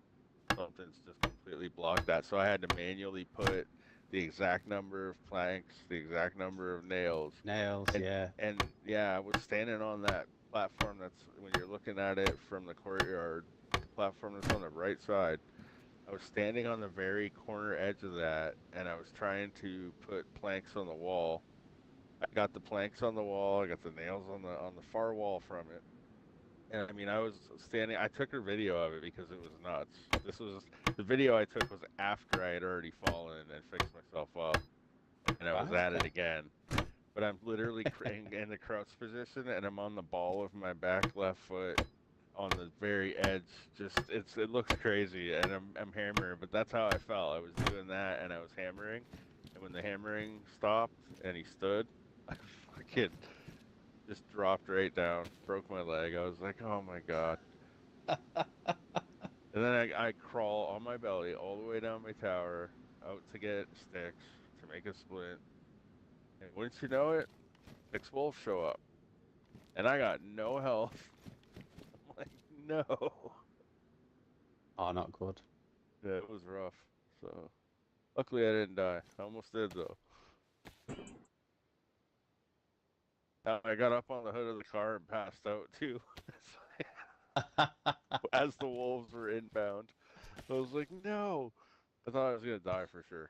Something's just completely blocked that. So I had to manually put the exact number of planks, the exact number of nails, Nails, and yeah. yeah, I was standing on that platform that's when you're looking at it from the courtyard, the platform that's on the right side. I was standing on the very corner edge of that, and I was trying to put planks on the wall. I got the planks on the wall. I got the nails on the far wall from it. And I mean, I was standing. I took a video of it because it was nuts. This was the video I took was after I had already fallen and fixed myself up, and I Right, was at it okay. again. But I'm literally in the crouch position, and I'm on the ball of my back left foot on the very edge. Just it looks crazy, and I'm hammering, but that's how I felt. I was doing that, and I was hammering, and when the hammering stopped and he stood, I fucking just dropped right down, broke my leg. I was like, oh my god. And then I crawl on my belly all the way down my tower, out to get sticks to make a splint. And wouldn't you know it, 6 wolves show up, and I got no health. I'm like, no. Oh, not good. Yeah, it was rough. So luckily I didn't die. I almost did though. I got up on the hood of the car and passed out too. As the wolves were inbound. I was like, no. I thought I was gonna die for sure.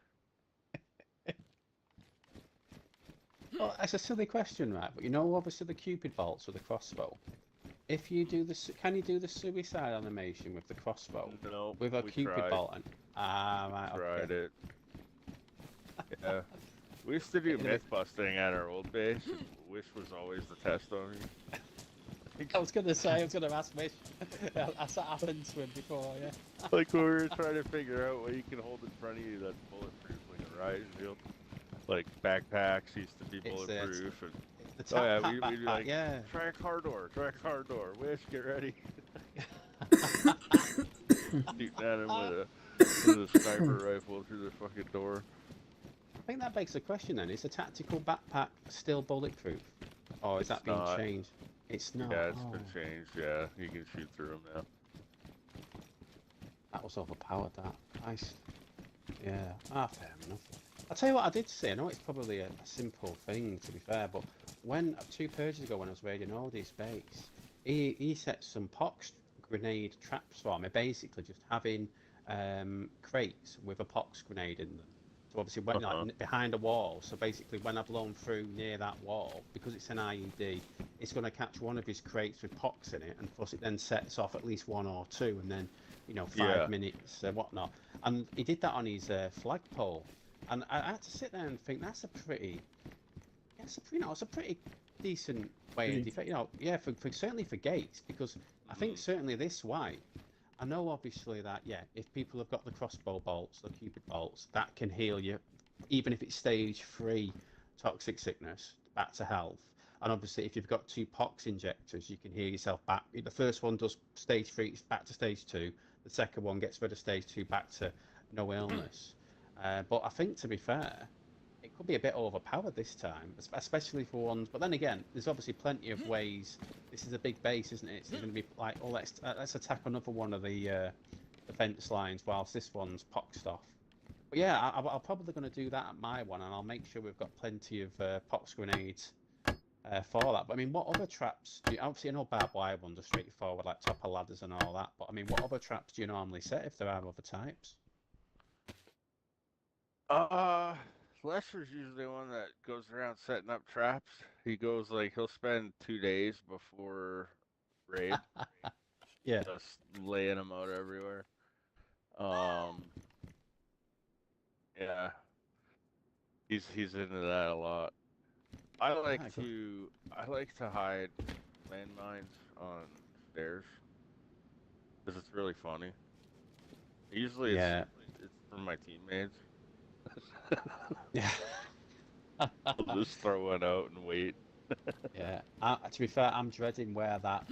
Well, that's a silly question, right? But you know, obviously the Cupid bolts with the crossbow. If you do this, can you do the suicide animation with the crossbow No, with a we Cupid tried. bolt? And right, Tried okay. it. Yeah. We used to do It'd myth busting at our old base. And Wish was always the test on me. I was gonna say, I was gonna ask Mitch. That's happened to him before, yeah. Like when we were trying to figure out what you can hold in front of you that's bulletproof, like a riot shield. Like backpacks used to be It's bulletproof, and the oh yeah, tap we'd be backpack, like, yeah. try a car door, Wish, get ready. Shooting at him with a sniper rifle through the fucking door. I think that begs the question then: is the tactical backpack still bulletproof, or is It's that being not. changed? It's not. Yeah, it's Oh, been changed. Yeah, you can shoot through them now. that was overpowered. That Christ. Yeah. Fair enough. I'll tell you what I did say. I know it's probably a simple thing to be fair, but when 2 purges ago when I was raiding Odie's base, he set some pox grenade traps for me. Basically, just having crates with a pox grenade in them. So obviously, when Uh-huh. like behind a wall. So basically, when I've blown through near that wall, because it's an IED, it's going to catch one of his crates with pox in it, and plus it then sets off at least one or two, and then 5 minutes whatnot. And he did that on his flagpole. And I had to sit there and think that's a pretty, it's a pretty decent way of defense. For certainly for gates, because I think certainly this way, I know obviously that if people have got the crossbow bolts, the Cupid bolts, that can heal you, even if it's stage 3 toxic sickness back to health. And obviously, if you've got 2 pox injectors, you can heal yourself back. The first one does stage 3, it's back to stage 2. The second one gets rid of stage 2 back to no illness. But I think, to be fair, it could be a bit overpowered this time, especially for ones. But then again, there's obviously plenty of ways. This is a big base, isn't it? So there's going to be like, oh, let's attack another one of the defense lines whilst this one's poxed off. But yeah, I'm probably going to do that at my one, and I'll make sure we've got plenty of pox grenades for that. But I mean, what other traps? Obviously, I know barbed wire ones are straightforward, like topper ladders and all that. But I mean, what other traps do you normally set if there are other types? Lesher's usually one that goes around setting up traps. He goes like he'll spend 2 days before raid Yeah. just laying them out everywhere. Um, yeah, he's into that a lot. I like Good. I like to hide landmines on stairs because it's really funny. Usually Yeah. it's from my teammates. Yeah. I'll just throw one out and wait. Yeah. To be fair, I'm dreading where that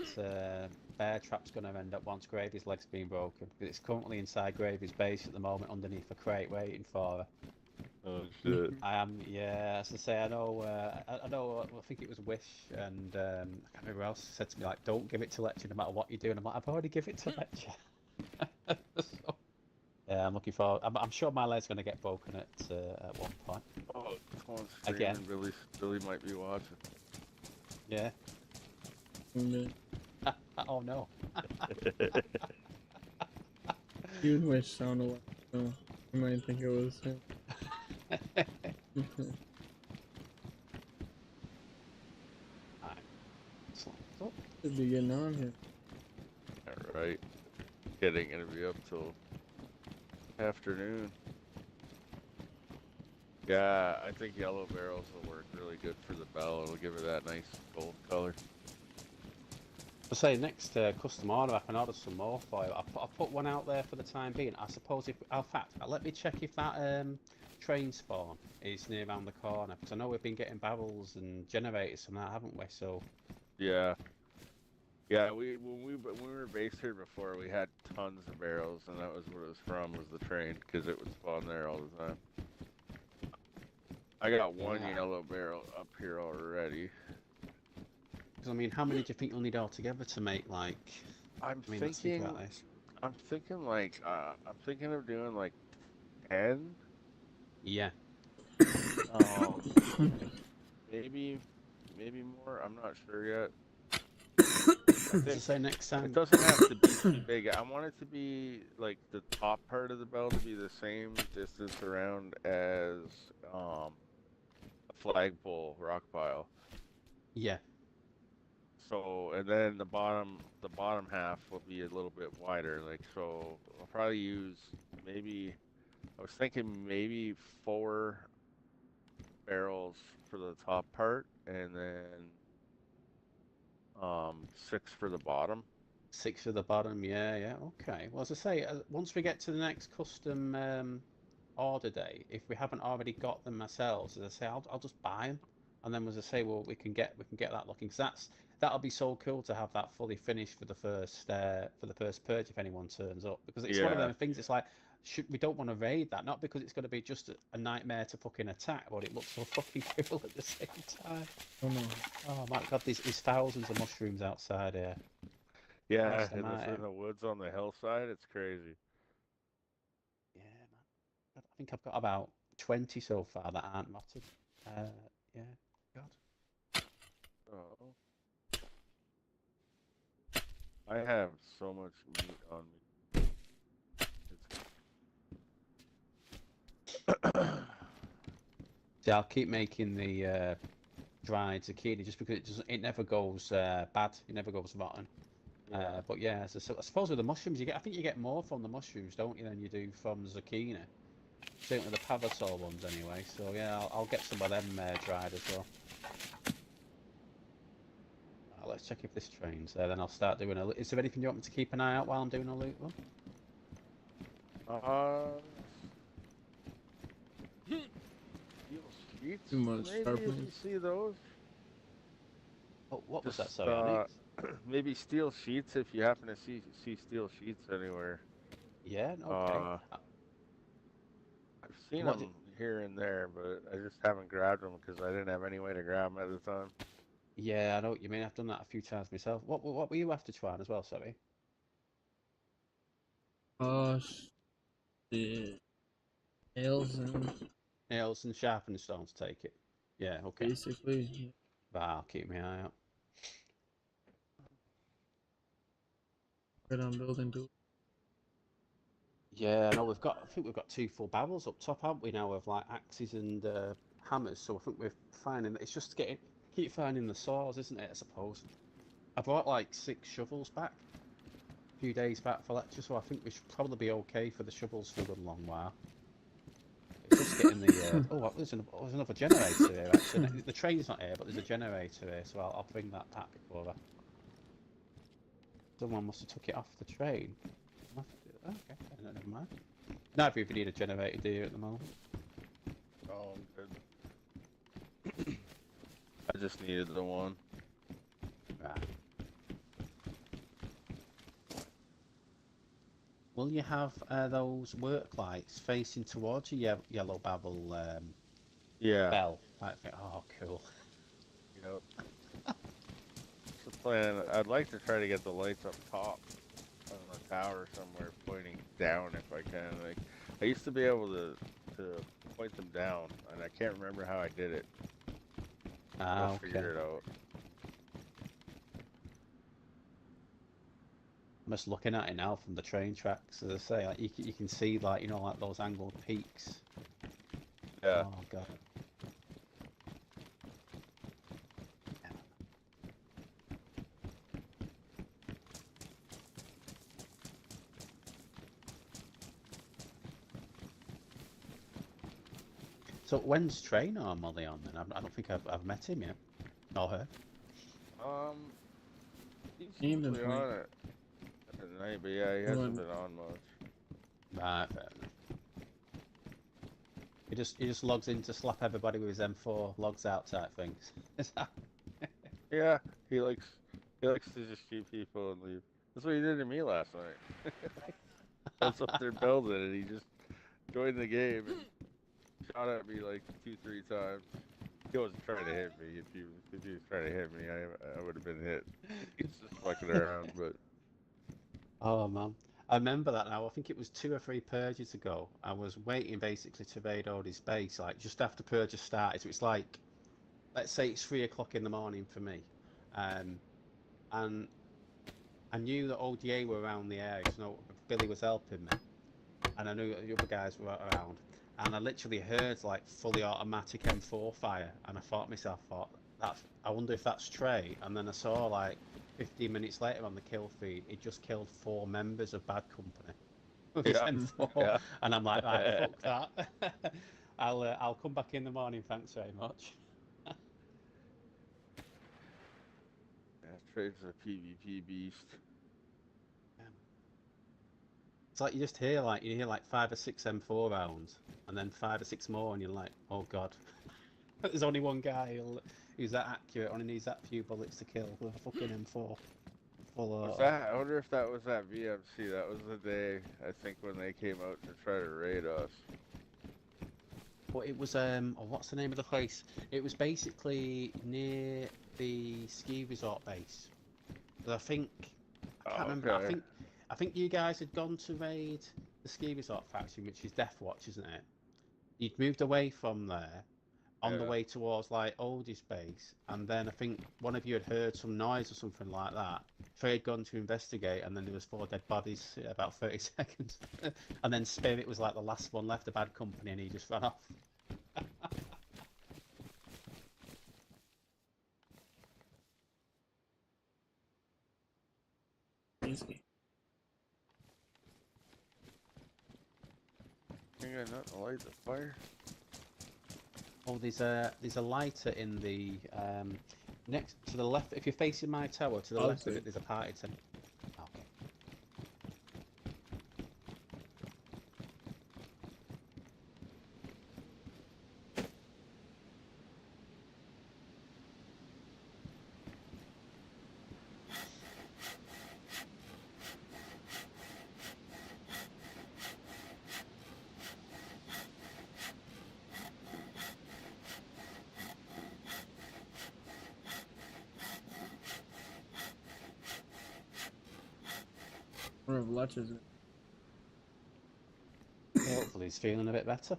bear trap's going to end up once Gravy's leg's been broken. It's currently inside Gravy's base at the moment, underneath a crate, waiting for her. Oh shit. I am, yeah. As I say, I know. I know. I think it was Wish, and I can't remember who else said to me like, "Don't give it to lecture, no matter what you do." And I'm like, "I've already given it to lecture." So, yeah, I'm looking for. I'm sure my leg's going to get broken at one point. Oh, someone's Again. streaming. Billy might be watching. Yeah. And, Oh no. you and Wish sound alike, so you might think it was him. Alright. So, Should be getting on here. All right. Getting gonna be up till afternoon. Yeah, I think yellow barrels will work really good for the bell. It'll give it that nice gold color. I say next custom order, I can order some more for you. I'll put one out there for the time being. I suppose if, in fact, let me check if that train spawn is near around the corner, because I know we've been getting barrels and generators from that, haven't we? So Yeah. Yeah, when we were based here before, we had tons of barrels, and that was what it was from, was the train, because it would spawn there all the time. I got one yellow barrel up here already. because I mean, how many do you think you'll need altogether to make like? I'm let's think thinking about this. I'm thinking of doing like 10. Yeah. Maybe more. I'm not sure yet. As I say, next time. It doesn't have to be too big. I want it to be like the top part of the bell to be the same distance around as a flagpole rock pile. Yeah. So, and then the bottom half will be a little bit wider. Like, so I'll probably use maybe, I was thinking maybe 4 barrels for the top part, and then 6 for the bottom. 6 for the bottom. Yeah. Yeah. Okay. Well, as I say, once we get to the next custom order day, if we haven't already got them ourselves, as I say, I'll just buy them, and then as I say, well, we can get that looking, because that'll be so cool to have that fully finished for the first purge if anyone turns up, because it's one of them things. It's like, we don't want to raid that, not because it's going to be just a nightmare to fucking attack, but it looks so fucking cool at the same time. Oh no. Oh my god, there's thousands of mushrooms outside here. Yeah, in the woods on the hillside, it's crazy. Yeah, man. I think I've got about 20 so far that aren't motted. Yeah, God. Oh. I have so much meat on me. See, I'll keep making the dried zucchini just because it never goes bad. It never goes rotten. Yeah. But yeah, so I suppose with the mushrooms, I think you get more from the mushrooms, don't you, than you do from zucchini. Certainly the parasol ones, anyway. So yeah, I'll get some of them dried as well. Let's check if this train's there. Then I'll start doing a. Is there anything you want me to keep an eye out while I'm doing a loot one? Steel sheets. Too much Maybe if sharpening. you see those. Oh, what was that? Just, Sorry, Onyx? maybe steel sheets if you happen to see steel sheets anywhere. Yeah. Okay. I've seen them here and there, but I just haven't grabbed them because I didn't have any way to grab them at the time. Yeah, I know what you mean. I've done that a few times myself. What were you after trying as well? Sorry. The nails and Nails and sharpening stones. Take it. Yeah. Okay. basically. I'll keep my eye out. Good on building too. Yeah, no, I think we've got 2 full barrels up top, haven't we, now, of like axes and hammers, so I think we're finding, it's just keep finding the saws, isn't it, I suppose. I brought like 6 shovels back, a few days back for lecture, so I think we should probably be okay for the shovels for a good long while. It's just getting the, oh, there's another generator here, actually. The train's not here, but there's a generator here, so I'll bring that back over. Someone must have took it off the train. Okay, never mind. Now if you need a generator, do you, at the moment? Oh, good. I just needed the one. Right. Well, will you have those work lights facing towards your yellow babble Yeah. bell? Type thing? Oh, cool. Yep. That's the plan. I'd like to try to get the lights up top on the tower somewhere, pointing down if I can. Like, I used to be able to point them down, and I can't remember how I did it. Ah, I'll okay. figure it out. I'm just looking at it now from the train tracks. As I say, like you can see like like those angled peaks. Yeah. Oh god. So when's Trey normally on then? I don't think I've met him yet. Or her. He's Evening usually point. on it at night, but yeah, he hasn't been on much. Right, fair enough. He just logs in to slap everybody with his M4, logs out type things. Is that... Yeah, he likes to just shoot people and leave. That's what he did to me last night. I was up there building, and he just joined the game and shot at me like 2-3 times. He wasn't trying to hit me. If he was trying to hit me, I would have been hit. He's just fucking around, but Oh man, I remember that now. I think it was 2 or 3 purges ago. I was waiting basically to raid Odie's base, like just after purges started. So it's like, let's say it's 3 o'clock in the morning for me, and I knew that ODA were around the area. So Billy was helping me, and I knew that the other guys were around. And I literally heard like fully automatic M4 fire, and I thought to myself, I wonder if that's Trey. And then I saw like 15 minutes later on the kill feed, he just killed 4 members of Bad Company with his yeah, M4, yeah. and I'm like, right, fuck that. I'll come back in the morning. Thanks very much. Yeah, Trey's a PvP beast. It's like you hear like 5 or 6 M4 rounds, and then 5 or 6 more, and you're like, oh god. There's only one guy who's that accurate, only needs that few bullets to kill with a fucking M4 full Was auto. that? I wonder if that was that VMC. That was the day I think when they came out to try to raid us. But it was what's the name of the place? It was basically near the ski resort base. But I can't remember. Okay. I think you guys had gone to raid the ski resort faction, which is Death Watch, isn't it? You'd moved away from there on the Yeah. way towards like Oldie's base, and then I think one of you had heard some noise or something like that. Trey had gone to investigate, and then there was 4 dead bodies in about 30 seconds. And then Spirit was like the last one left, a Bad Company, and he just ran off. Easy. You got nothing to light the fire? Oh, there's a lighter in the next to the left. If you're facing my tower, to the Oh, left of okay. it, there's a party tent. Okay. Or if Lech is Hopefully he's feeling a bit better.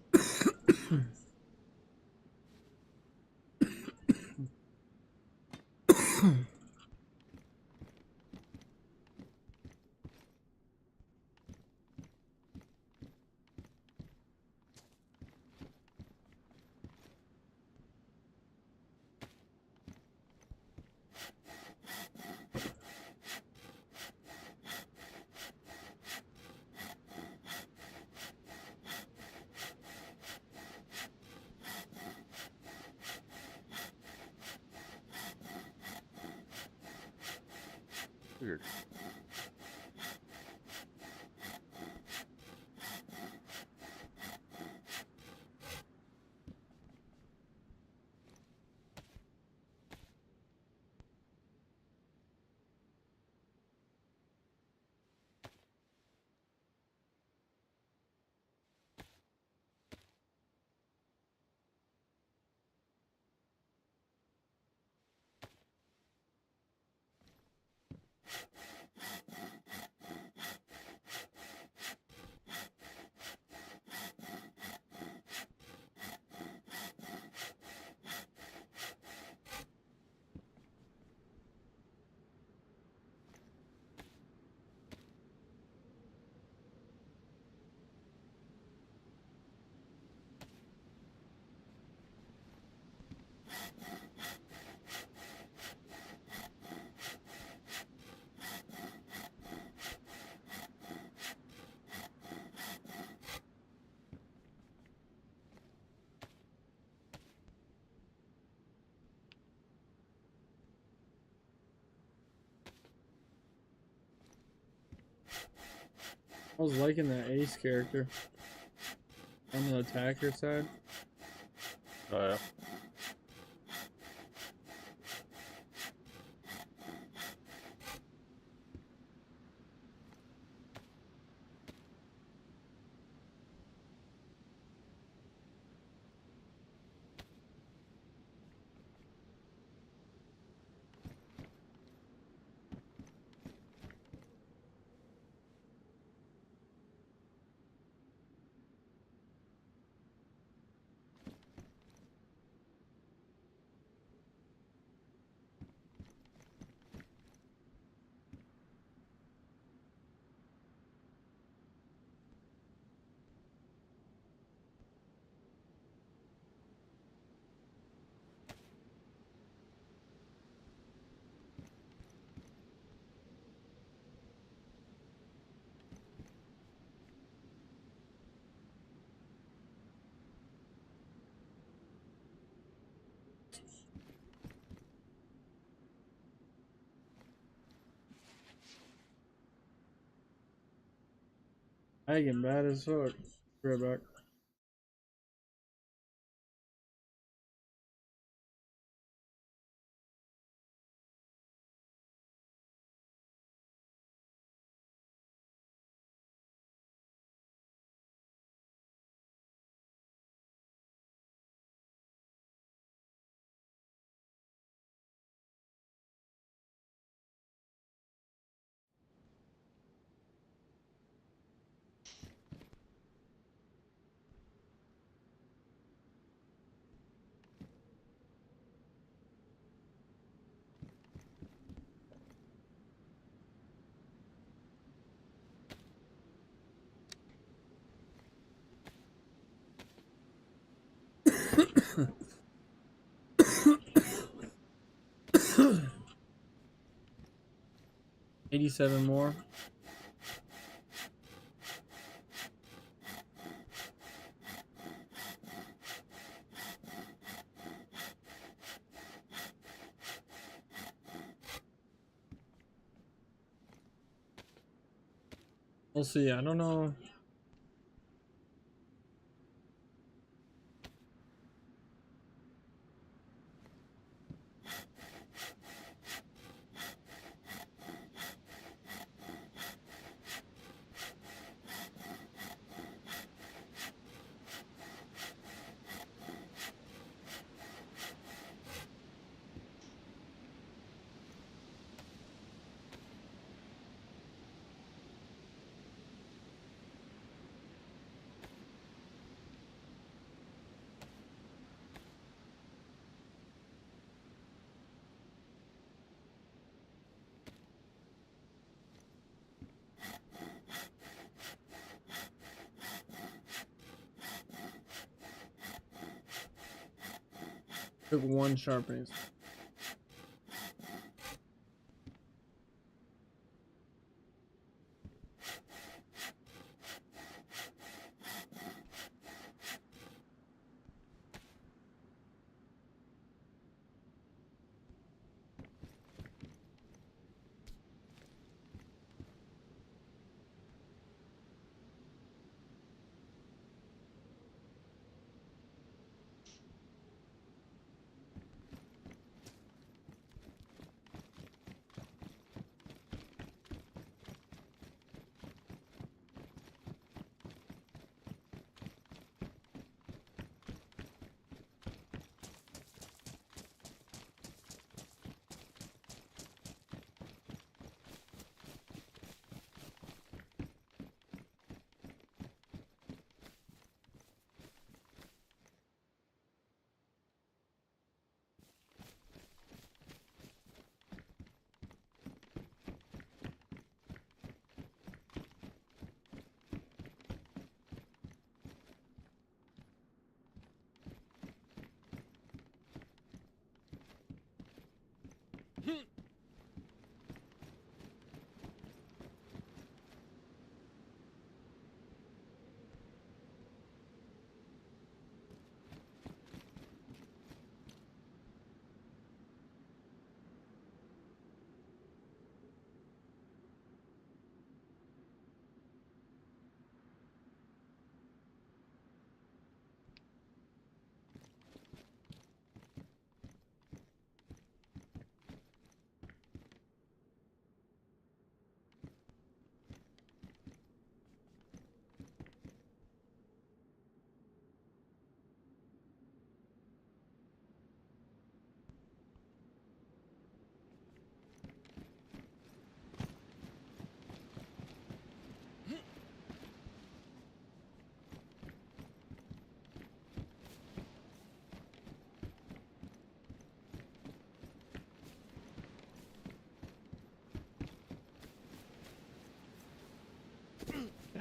Weird. I was liking that Ace character on the attacker side. Oh yeah. I get bad as fuck. Be right back. $87 more. We'll see. I don't know. Took one sharpness.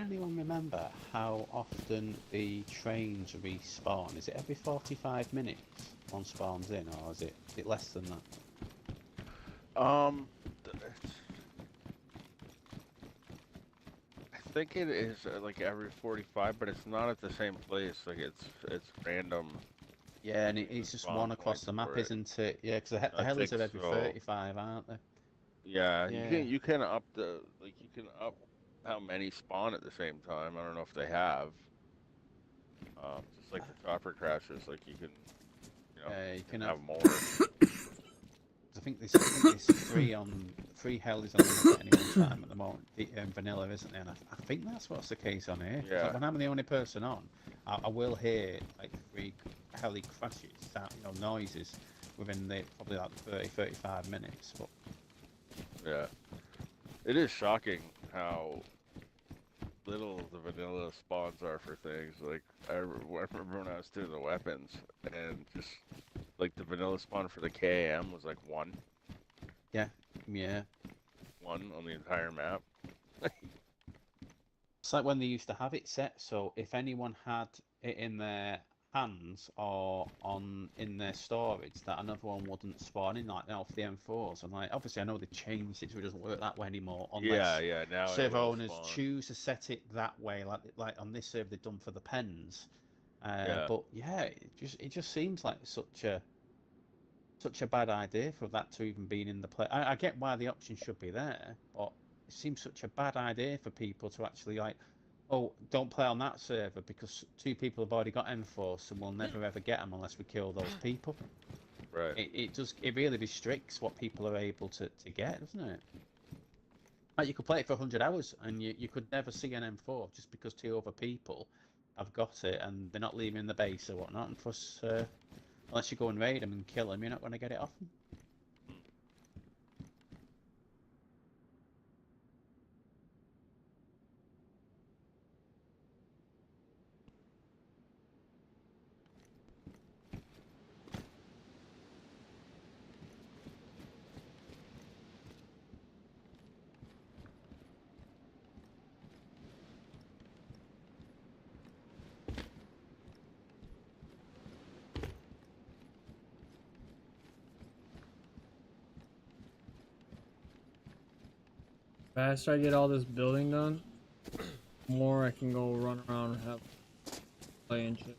anyone remember how often the trains respawn? Is it every 45 minutes one spawns in, or is it less than that? I think it is like every 45, but it's not at the same place. Like it's random Yeah, and it's just spawn one across points the map, for it. isn't it? Yeah, because the I helis think are every so. 35, aren't they? Yeah, Yeah. you can up the you can up how many spawn at the same time. I don't know if they have. Just like the chopper crashes, like You you can can have. have more. I think there's three helis on limit at any one time at the moment. The vanilla, isn't there? And I think that's what's the case on here. 'Cause, Yeah, like, when I'm the only person on, I will hear like three heli crashes, noises within the probably like 30-35 minutes. But yeah. It is shocking how little the vanilla spawns are for things. Like I remember when I was doing the weapons, and just like the vanilla spawn for the KAM was like yeah, yeah. one on the entire map. It's like when they used to have it set, so if anyone had it in their hands or in their storage, that another one wouldn't spawn in, like now for the M4s. And like, obviously, I know they changed it so it doesn't work that way anymore, Yeah, unless yeah. Now it server will owners spawn. choose to set it that way, like on this server they've done for the pens. Yeah, But yeah, it just seems like such a bad idea for that to even be in the play. I get why the option should be there, but it seems such a bad idea for people to actually like, oh, don't play on that server because two people have already got M4s and we'll never ever get them unless we kill those people. right. It really restricts what people are able to get, doesn't it? Like you could play it for 100 hours and you could never see an M4 just because two other people have got it and they're not leaving the base or whatnot. And plus, unless you go and raid them and kill them, you're not going to get it off them. Faster I get all this building done, more I can go run around and have play and shit.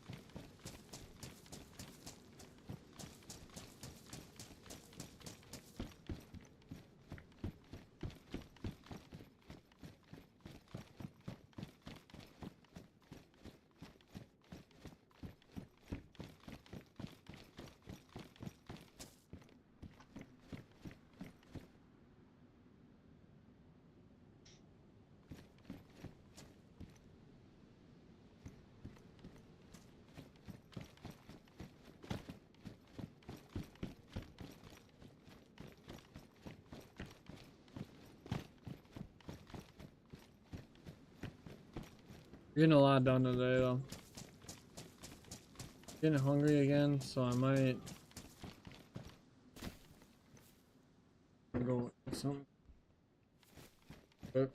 Getting a lot done today though. Getting hungry again, so I might go get some. Cook.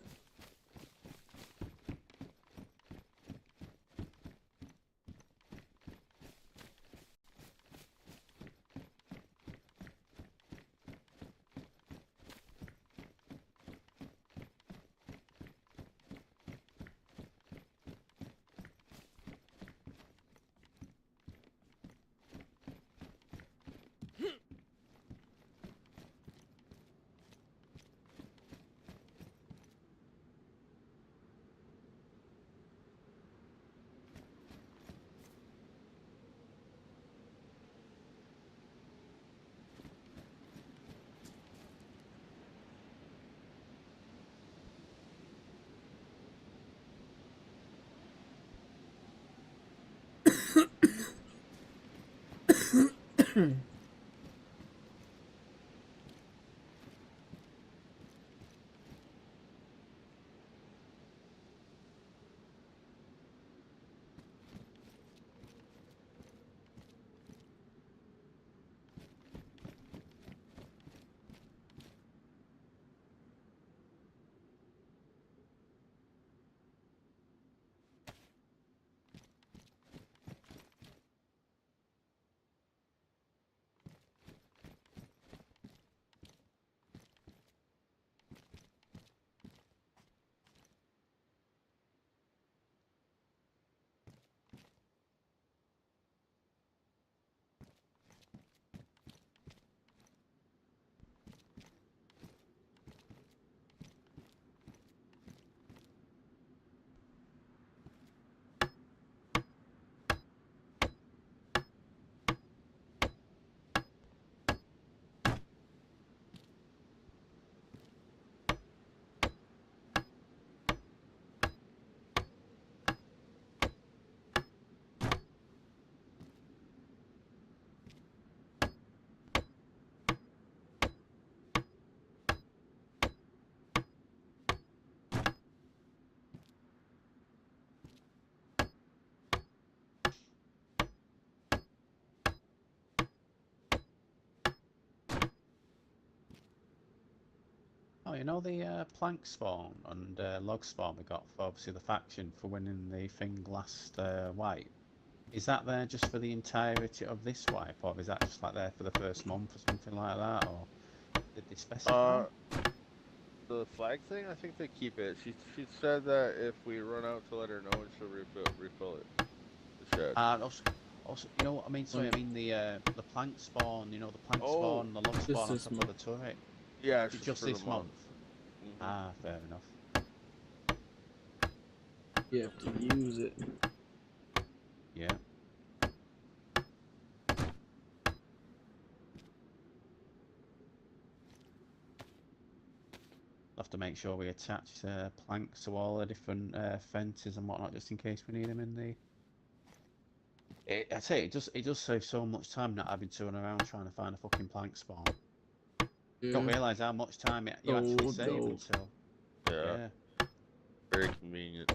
you know the plank spawn and log spawn we got for obviously the faction for winning the thing last wipe. Is that there just for the entirety of this wipe, or is that just like there for the first month or something like that, or did they specify? The flag thing, I think they keep it. She said that if we run out to let her know, and she'll refill it. The shed. And also, you know what I mean? Sorry, I mean the plank spawn. You know the plank Oh, spawn, the log Just spawn on this top of month. the turret. yeah, Is it's it just just for the this month. month? Mhm. Ah, fair enough. You have to use it. Yeah. Have to make sure we attach planks to all the different fences and whatnot, just in case we need them in the. I tell you, it does save so much time not having to run around trying to find a fucking plank spawn. Don't Yeah. realise how much time you So actually save dope. until. Yeah, Yeah. very convenient.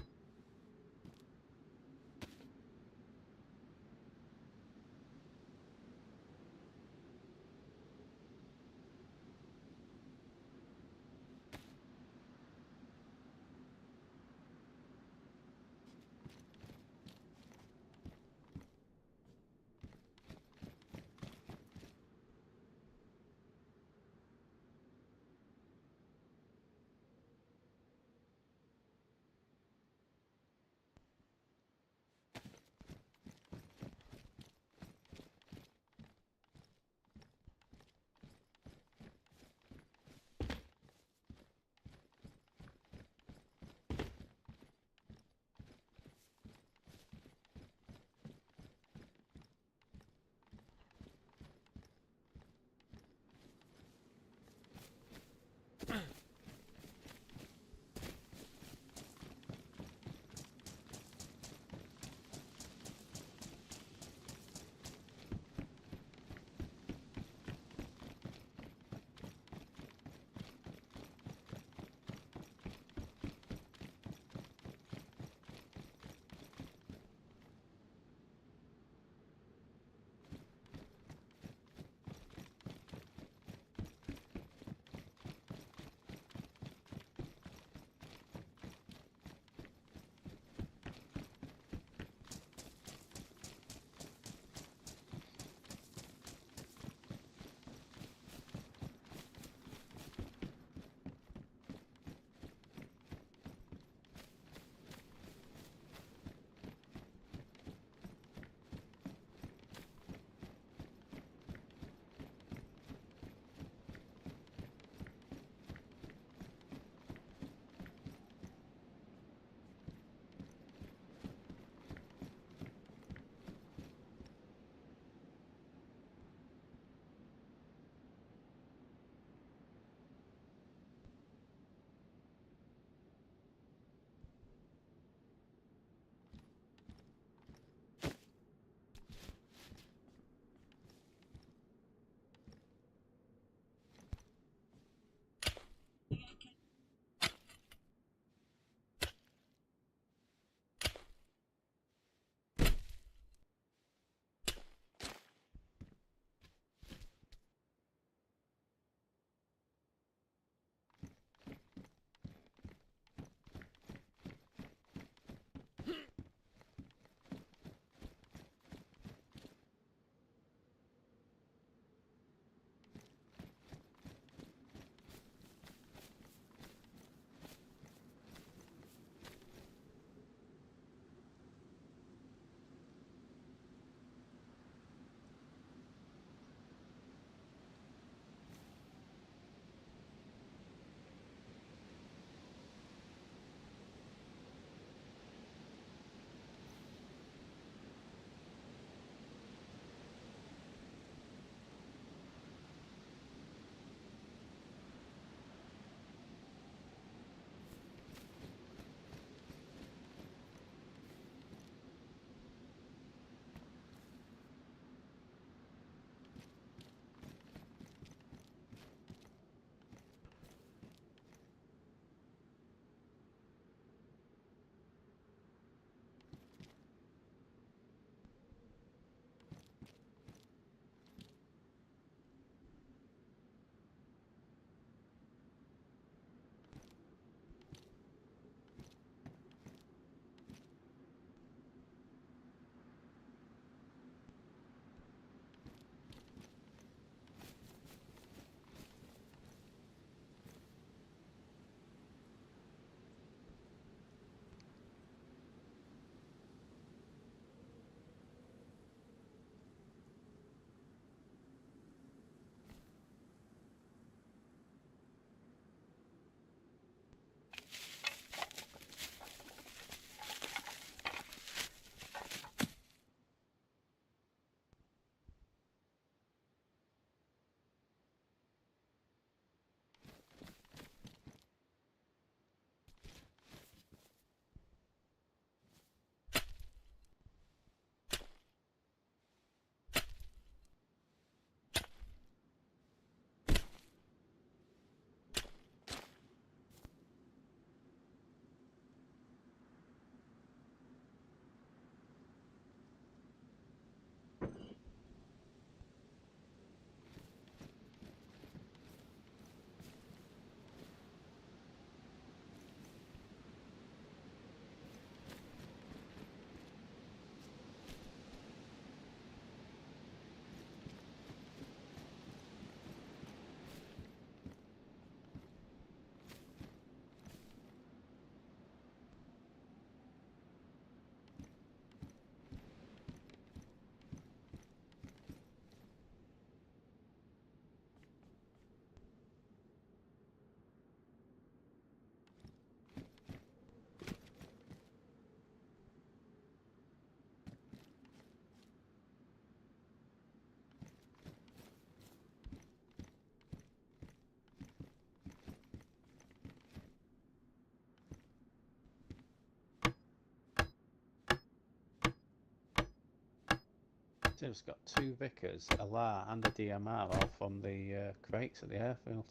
It's got 2 Vickers, a LAR and a DMR all from the crates at the airfield.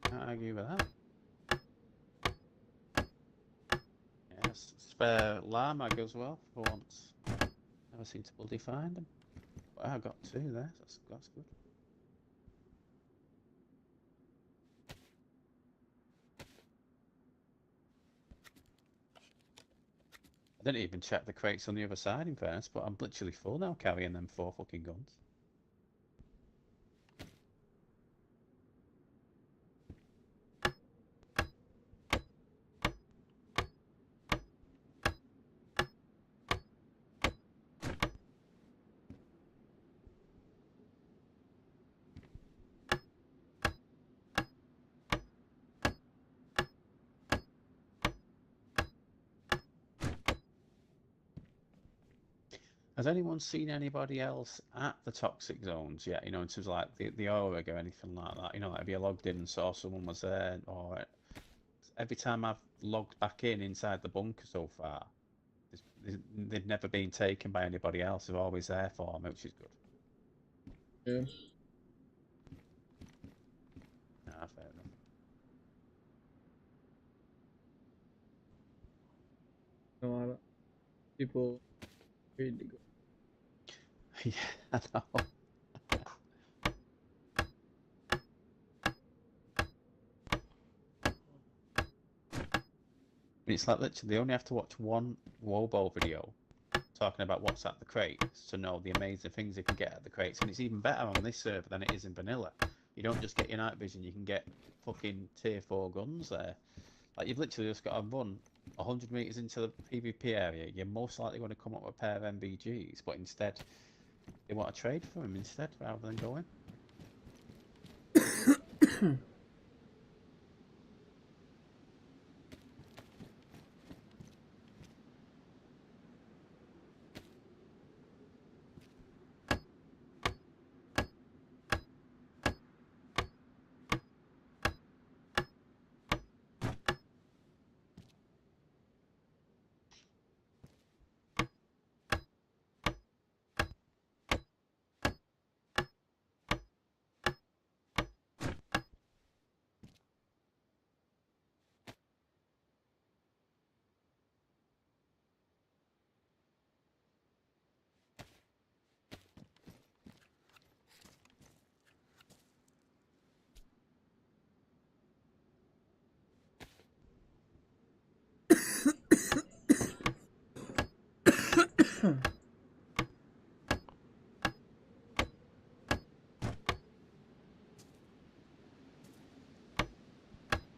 Can't argue with that. Yes, spare LAR mag as well for once. Never seem to bloody find them. But I got 2 there, that's good. I didn't even check the crates on the other side in fairness, but I'm literally full now carrying them 4 fucking guns. Has anyone seen anybody else at the toxic zones yet? You know, in terms of like the ORG or anything like that? You know, like if you logged in and saw someone was there, or every time I've logged back inside the bunker so far, they've never been taken by anybody else. They're always there for me, which is good. Yeah. Ah, fair enough. A lot of people ready to go. Yeah, I know. It's like literally they only have to watch one Wobo video talking about what's at the crates to know the amazing things they can get at the crates, and it's even better on this server than it is in vanilla. You don't just get your night vision, you can get fucking tier 4 guns there. Like you've literally just got to run 100 meters into the PvP area. You're most likely going to come up with a pair of MBGs, but instead they want to trade for them instead rather than going.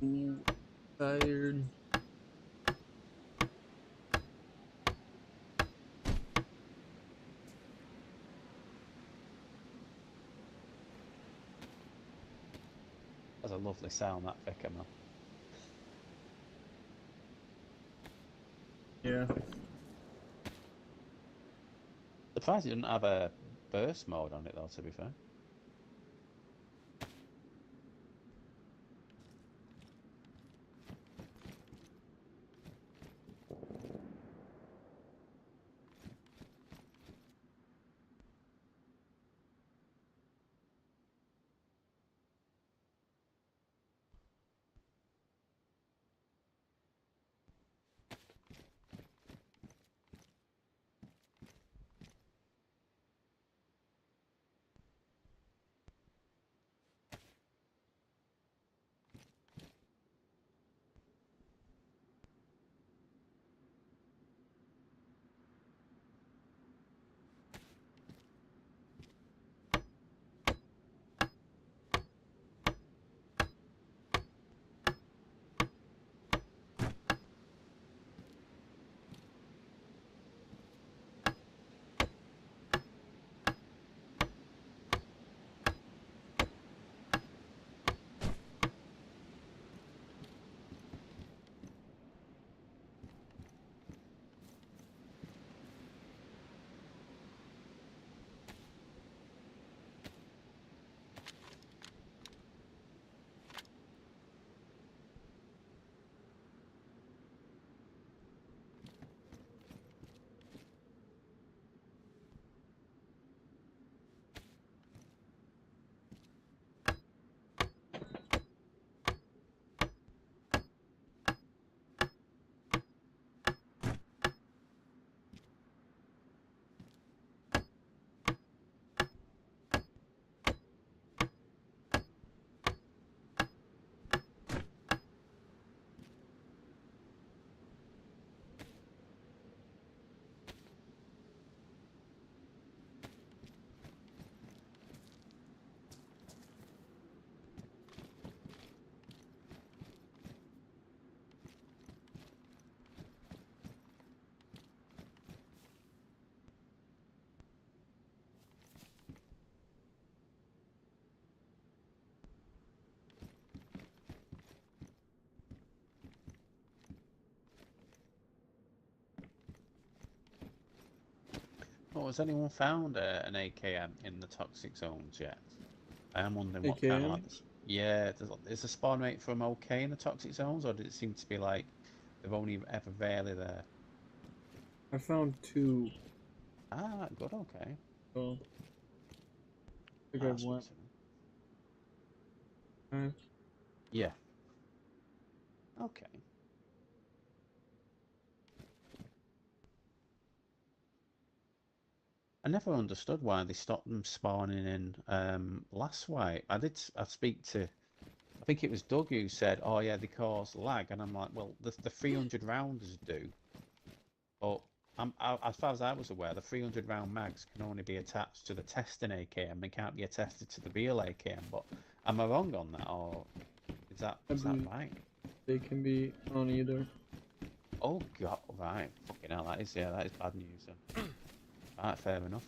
Ooh, tired. That's a lovely sound, that Vicar, man. Yeah. Surprised it doesn't have a burst mode on it though, to be fair. has anyone found an AKM in the toxic zones yet? I am wondering what kind of AKM? like this. Yeah, is the spawn rate from okay in the toxic zones, or did it seem to be like they've only ever rarely there? I found 2. Ah, good, okay. So I think Ah, I've that's good went. to know. Yeah, okay. I never understood why they stopped them spawning in last wipe. I speak to, I think it was Doug who said, "Oh yeah, they cause lag," and I'm like, "Well, the 300 rounders do, but as far as I was aware, the 300 round mags can only be attached to the testing AKM. They can't be attached to the real AKM." But am I wrong on that, or is that I is that believe right? they can be on either. Oh God, right, fucking hell, that is bad news then. Right, fair enough.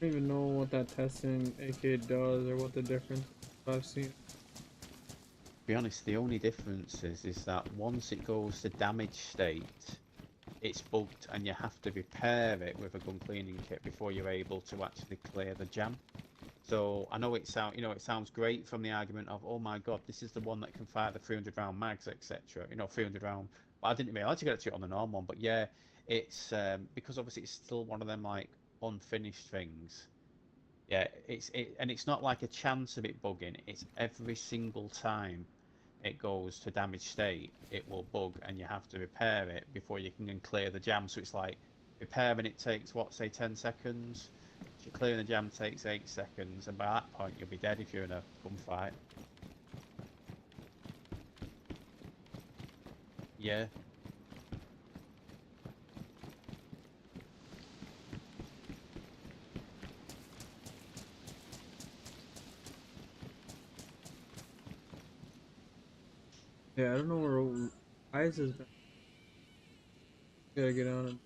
I don't even know what that testing AK does or what the difference I've seen. To be honest, the only difference is that once it goes to damage state, it's bugged and you have to repair it with a gun cleaning kit before you're able to actually clear the jam. So I know it sounds great from the argument of, oh my god, this is the one that can fire the 300 round mags, etc. 300 round. But I didn't realise you got to do it on the normal one. But yeah, it's because obviously it's still one of them like unfinished things. Yeah, and it's not like a chance of it bugging. It's every single time it goes to damaged state, it will bug, and you have to repair it before you can then clear the jam. So it's like repairing it takes what, say 10 seconds. Clearing the jam takes 8 seconds, and by that point you'll be dead if you're in a gunfight. Yeah. Yeah, I don't know where Dayz has been. Gotta get on it.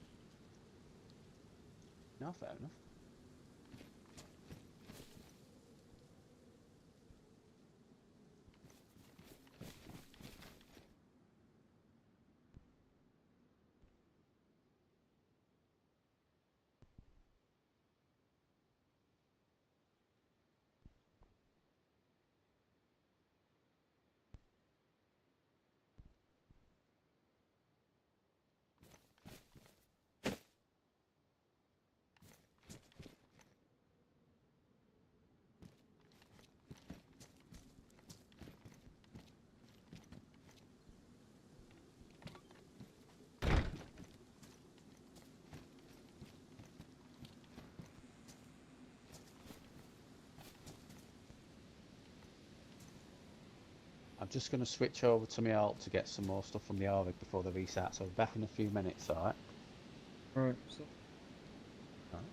No, fair enough. I'm just going to switch over to my alt to get some more stuff from the Arvig before the reset, so I'll be back in a few minutes, alright? Alright, so Alright.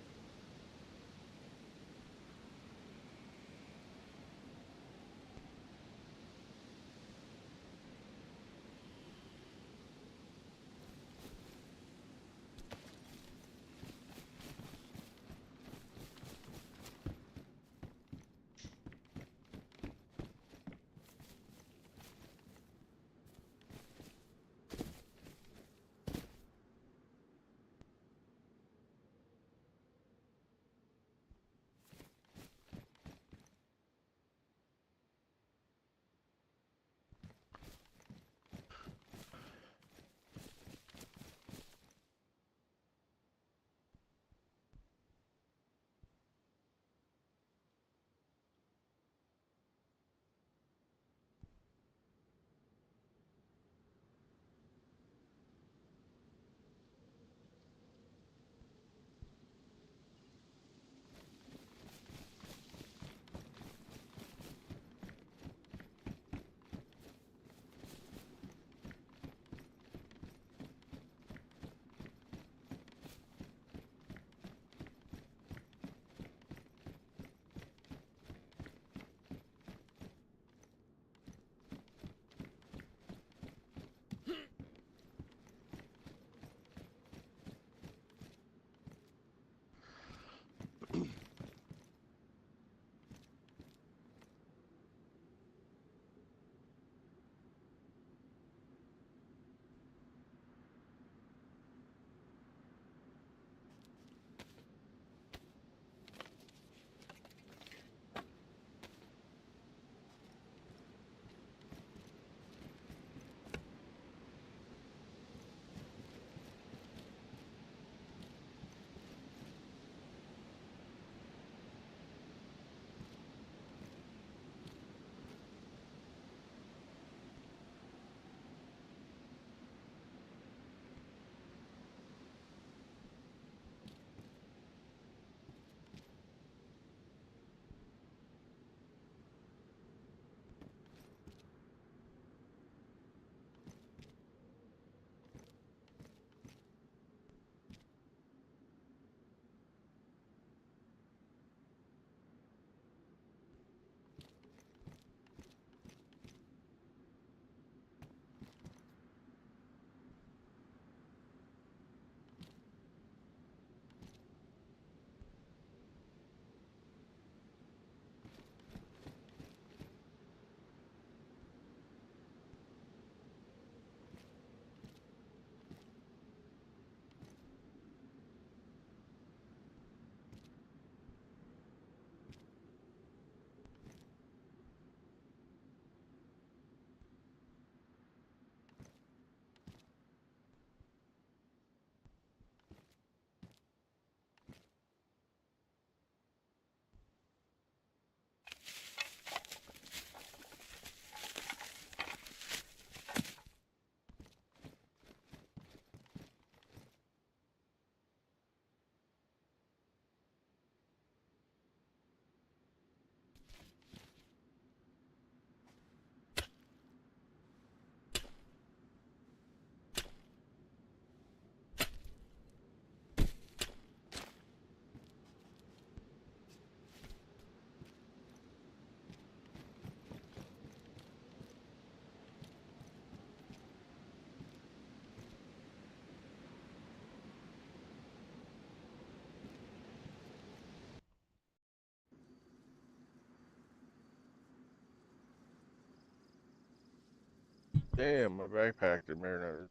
Damn, my backpack did marinade.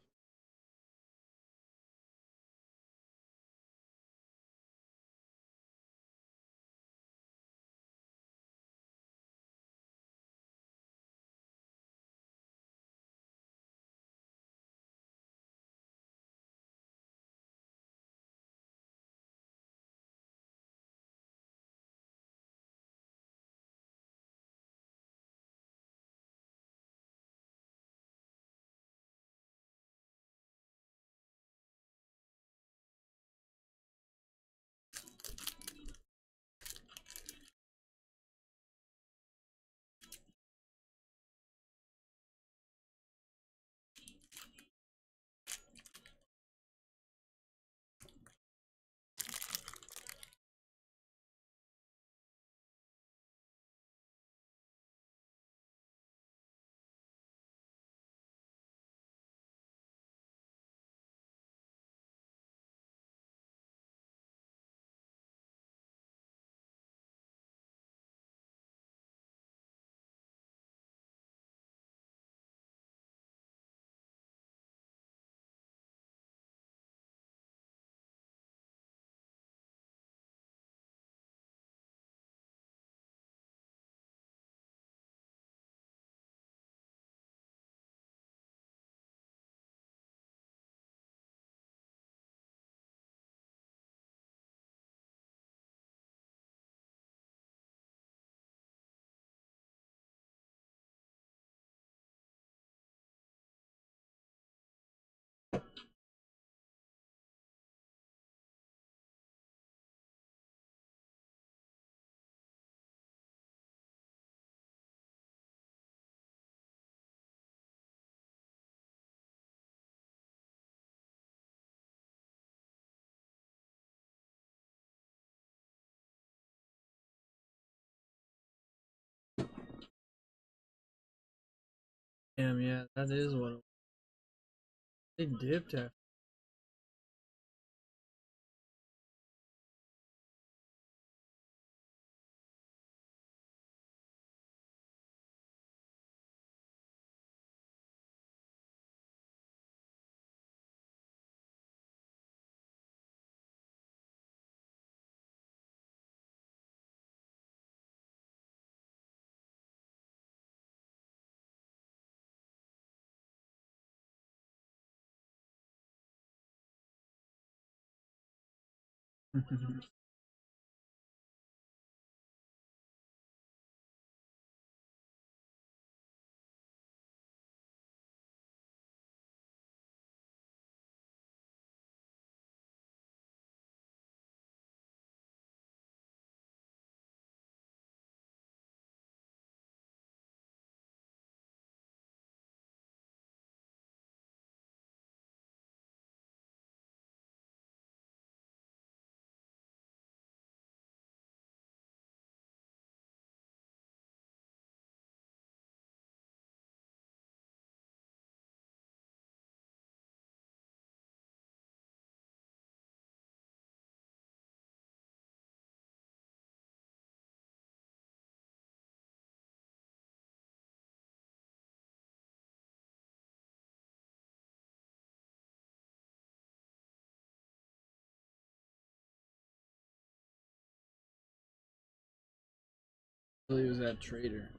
Damn, yeah, that is what they dipped at. He was that traitor.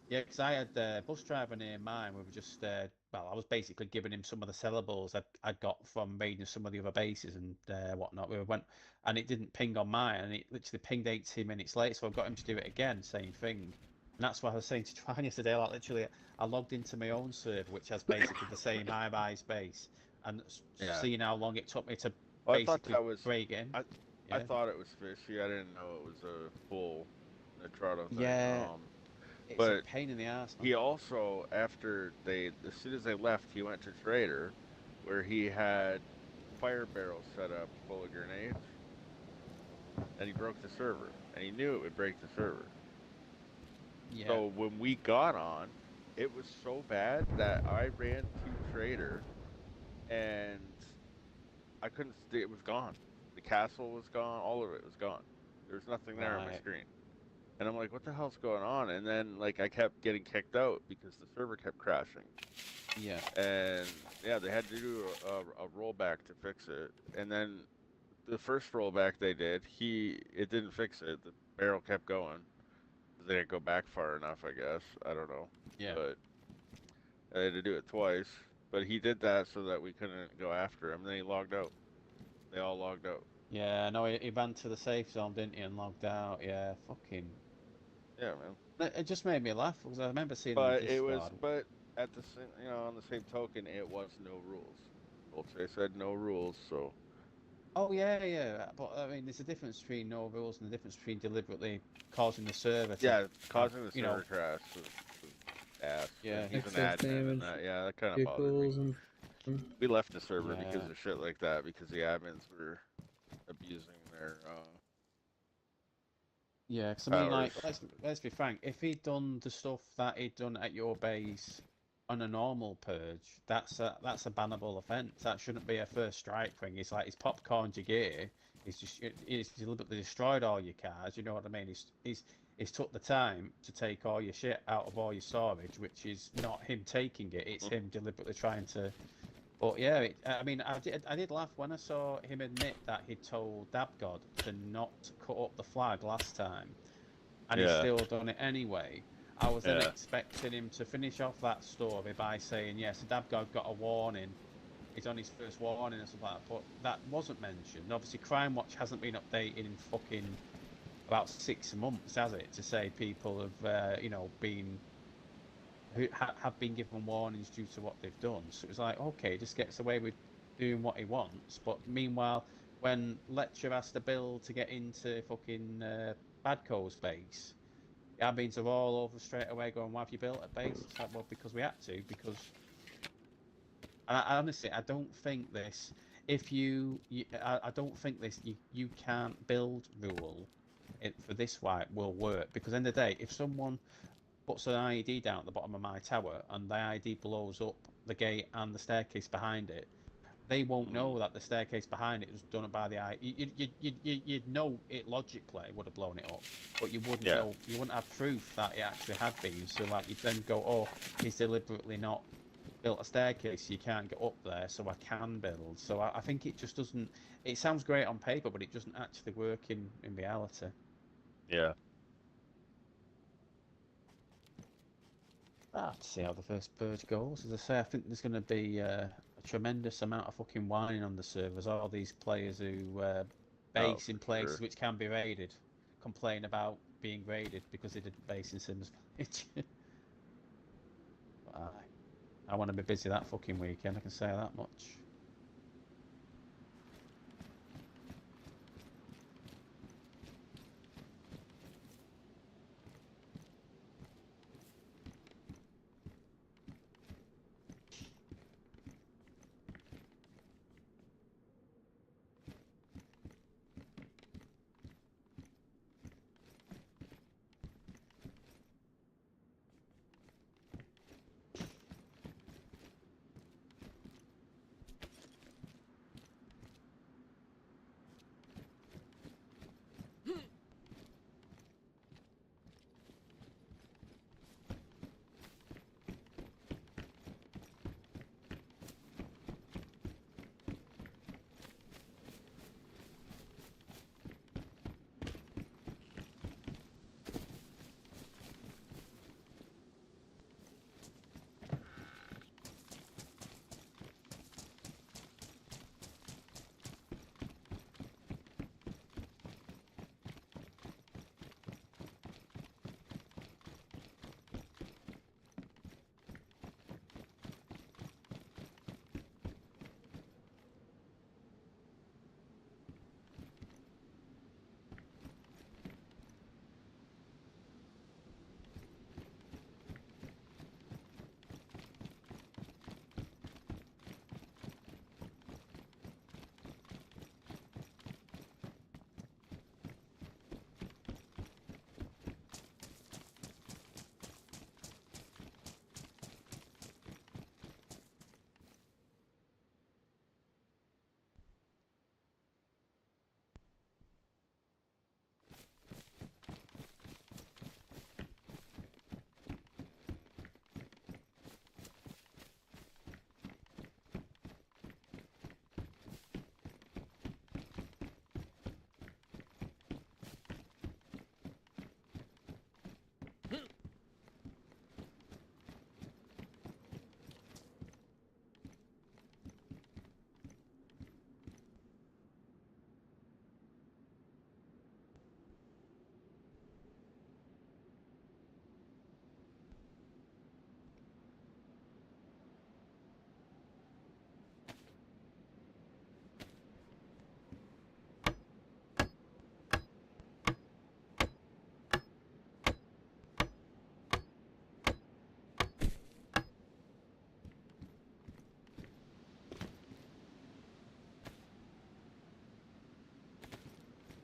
Yeah, because I had the bus driver near mine. We were just, well, I was basically giving him some of the syllables I'd got from raiding some of the other bases and whatnot. We went, and it didn't ping on mine, and it literally pinged 18 minutes later. So I've got him to do it again, same thing. And that's what I was saying to Twan yesterday. Like literally, I logged into my own server, which has basically the same iBuy's base, and Yeah. seeing how long it took me to Well, I thought basically that was. break in. I Yeah. thought it was fishy. I didn't know it was a full Nitrado thing. Yeah, it's a But pain in the ass, man. he also, after as soon as they left, he went to Trader, where he had fire barrels set up full of grenades, and he broke the server, and he knew it would break the server. Yeah. So when we got on, it was so bad that I ran to Trader, and I couldn't. It was gone. The castle was gone. All of it was gone. There was nothing there on my Right. screen. And I'm like, what the hell's going on? And then like I kept getting kicked out because the server kept crashing. Yeah. And yeah, they had to do a rollback to fix it. And then the first rollback they did, it didn't fix it. The barrel kept going. They didn't go back far enough, I guess. I don't know. Yeah. But they had to do it twice. But he did that so that we couldn't go after him. Then he logged out. They all logged out. Yeah. No, he ran to the safe zone, didn't he, and logged out. Yeah. Fucking. Yeah, man. It just made me laugh because I remember seeing in the Discord. But at the same, on the same token, it was no rules. They said no rules, so. Oh yeah, yeah. But I mean, there's a difference between no rules and the difference between deliberately causing the server to Yeah, have, causing the you know, server crash was ass. Yeah. And he's an Excess admin and damage, that. Yeah, that kind of bothered me. vehicles, and We left the server Yeah. because of shit like that, because the admins were abusing their Yeah, because I mean, like, powers. let's be frank. If he'd done the stuff that he'd done at your base on a normal purge, that's a bannable offence. That shouldn't be a first strike thing. It's like he's popcorned your gear. He's deliberately destroyed all your cars. You know what I mean? He's took the time to take all your shit out of all your storage, which is not him taking it. It's him deliberately trying to. But yeah, I mean, I did laugh when I saw him admit that he told Dabgod to not cut up the flag last time, and he's Yeah, still done it anyway. I was then yeah, expecting him to finish off that story by saying, yes, Dabgod got a warning. He's on his first warning and stuff like that, but that wasn't mentioned. Obviously, Crime Watch hasn't been updated in fucking about 6 months, has it? To say people have, been who have been given warnings due to what they've done. So it was like, okay, just gets away with doing what he wants. But meanwhile, when Letcher has to build to get into fucking Badco's base, admins are all over straight away going, why have you built a base? It's like, well, because we had to, because... And I honestly, I don't think this... I don't think this, you can't build rule for this wipe will work. Because in the day, if someone puts an IED down at the bottom of my tower and the IED blows up the gate and the staircase behind it, they won't know that the staircase behind it was done by the IED. You'd know it logically would have blown it up, but you wouldn't yeah, know. You wouldn't have proof that it actually had been. So like you'd then go, oh, he's deliberately not built a staircase, so you can't get up there, so I can build. So I think it just doesn't. It sounds great on paper, but it doesn't actually work in reality. yeah. To see how the first purge goes. As I say, I think there's going to be a tremendous amount of fucking whining on the servers. All these players who Oh, base in for places sure. which can be raided complain about being raided because they didn't base in Sims Village. But I want to be busy that fucking weekend, I can say that much.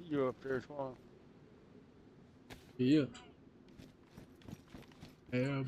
You up there, Twonk? Yeah. Yeah.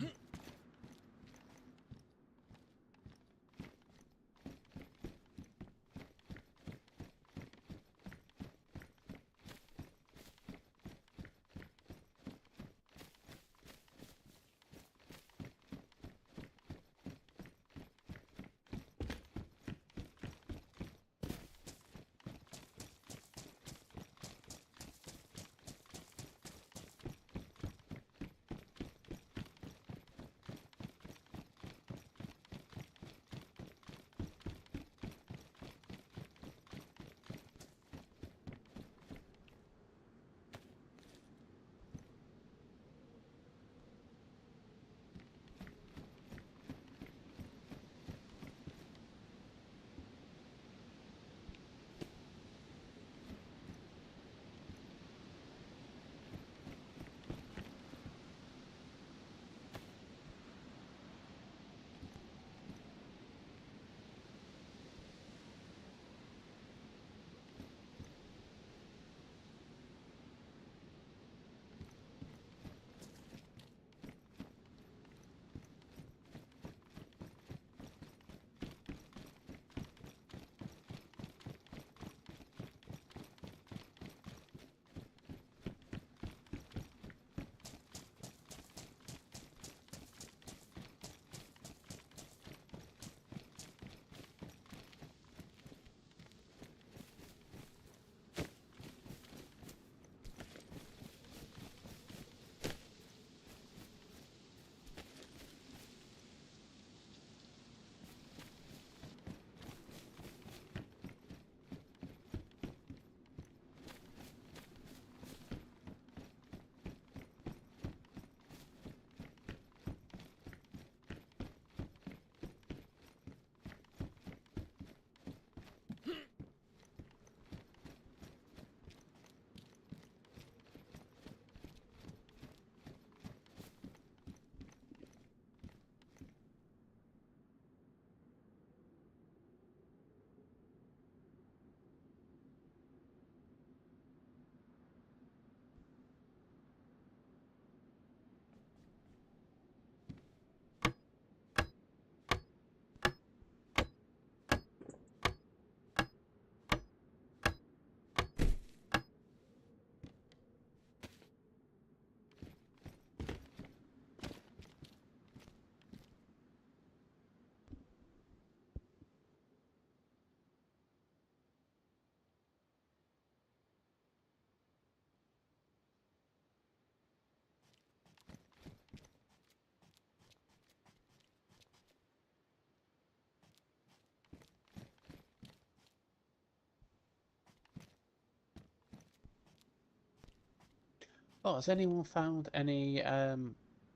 Oh, has anyone found any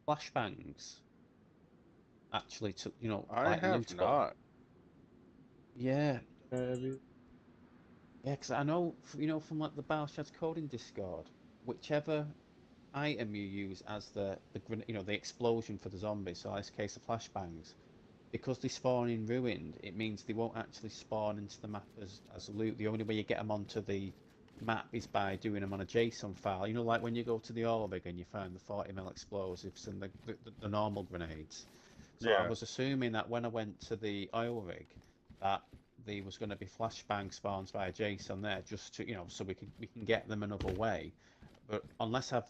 flashbangs? Actually, to I like have lootable. not. Yeah, Maybe. yeah, because I know, from like the Balshad's coding Discord, whichever item you use as the explosion for the zombies, so in this case the flashbangs, because they spawn in ruined, it means they won't actually spawn into the map as loot. The only way you get them onto the map is by doing them on a JSON file. Like when you go to the oil rig and you find the 40 mil explosives and the normal grenades. So I Yeah. was assuming that when I went to the oil rig, that there was going to be flashbang spawns via JSON there, just to so we can get them another way. But unless I've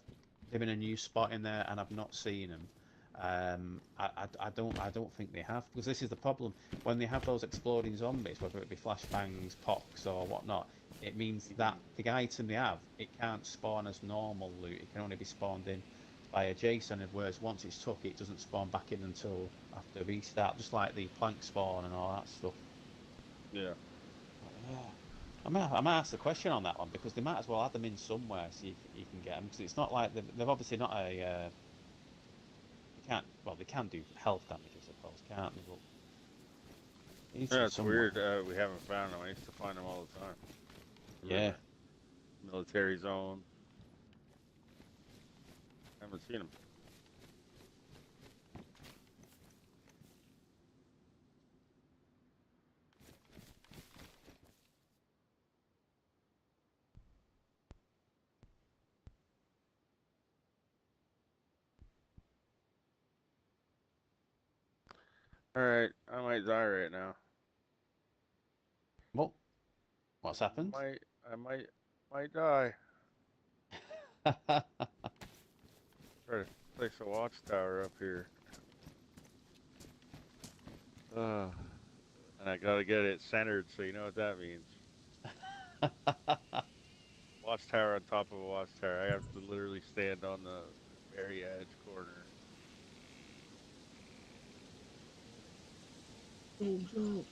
given a new spot in there and I've not seen them, I don't think they have, because this is the problem when they have those exploding zombies, whether it be flashbangs, pox, or whatnot. It means that Mhm. the item they have, it can't spawn as normal loot. It can only be spawned in by a JSON, whereas once it's took, it doesn't spawn back in until after restart, just like the plank spawn and all that stuff. Yeah. But yeah, I might ask the question on that one, because they might as well add them in somewhere so you can get them, because it's not like they've obviously not they can't, well, they can do health damage, I suppose, can't they? But they need to Yeah, be it's somewhere. weird. We haven't found them. I used to find them all the time. Yeah. Everywhere. Military zone. Haven't seen them. Alright, I might die right now. What? What's happened? I might die. Try to place a watchtower up here. Uh, and I gotta get it centered, so you know what that means. Watchtower on top of a watchtower. I have to literally stand on the very edge corner. Oh, no.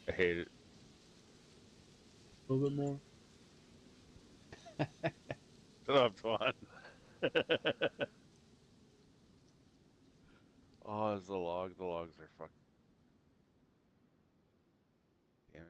I hate it. A little bit more. Shut up, Twan. Oh, it's the log. The logs are fucking. Damn it.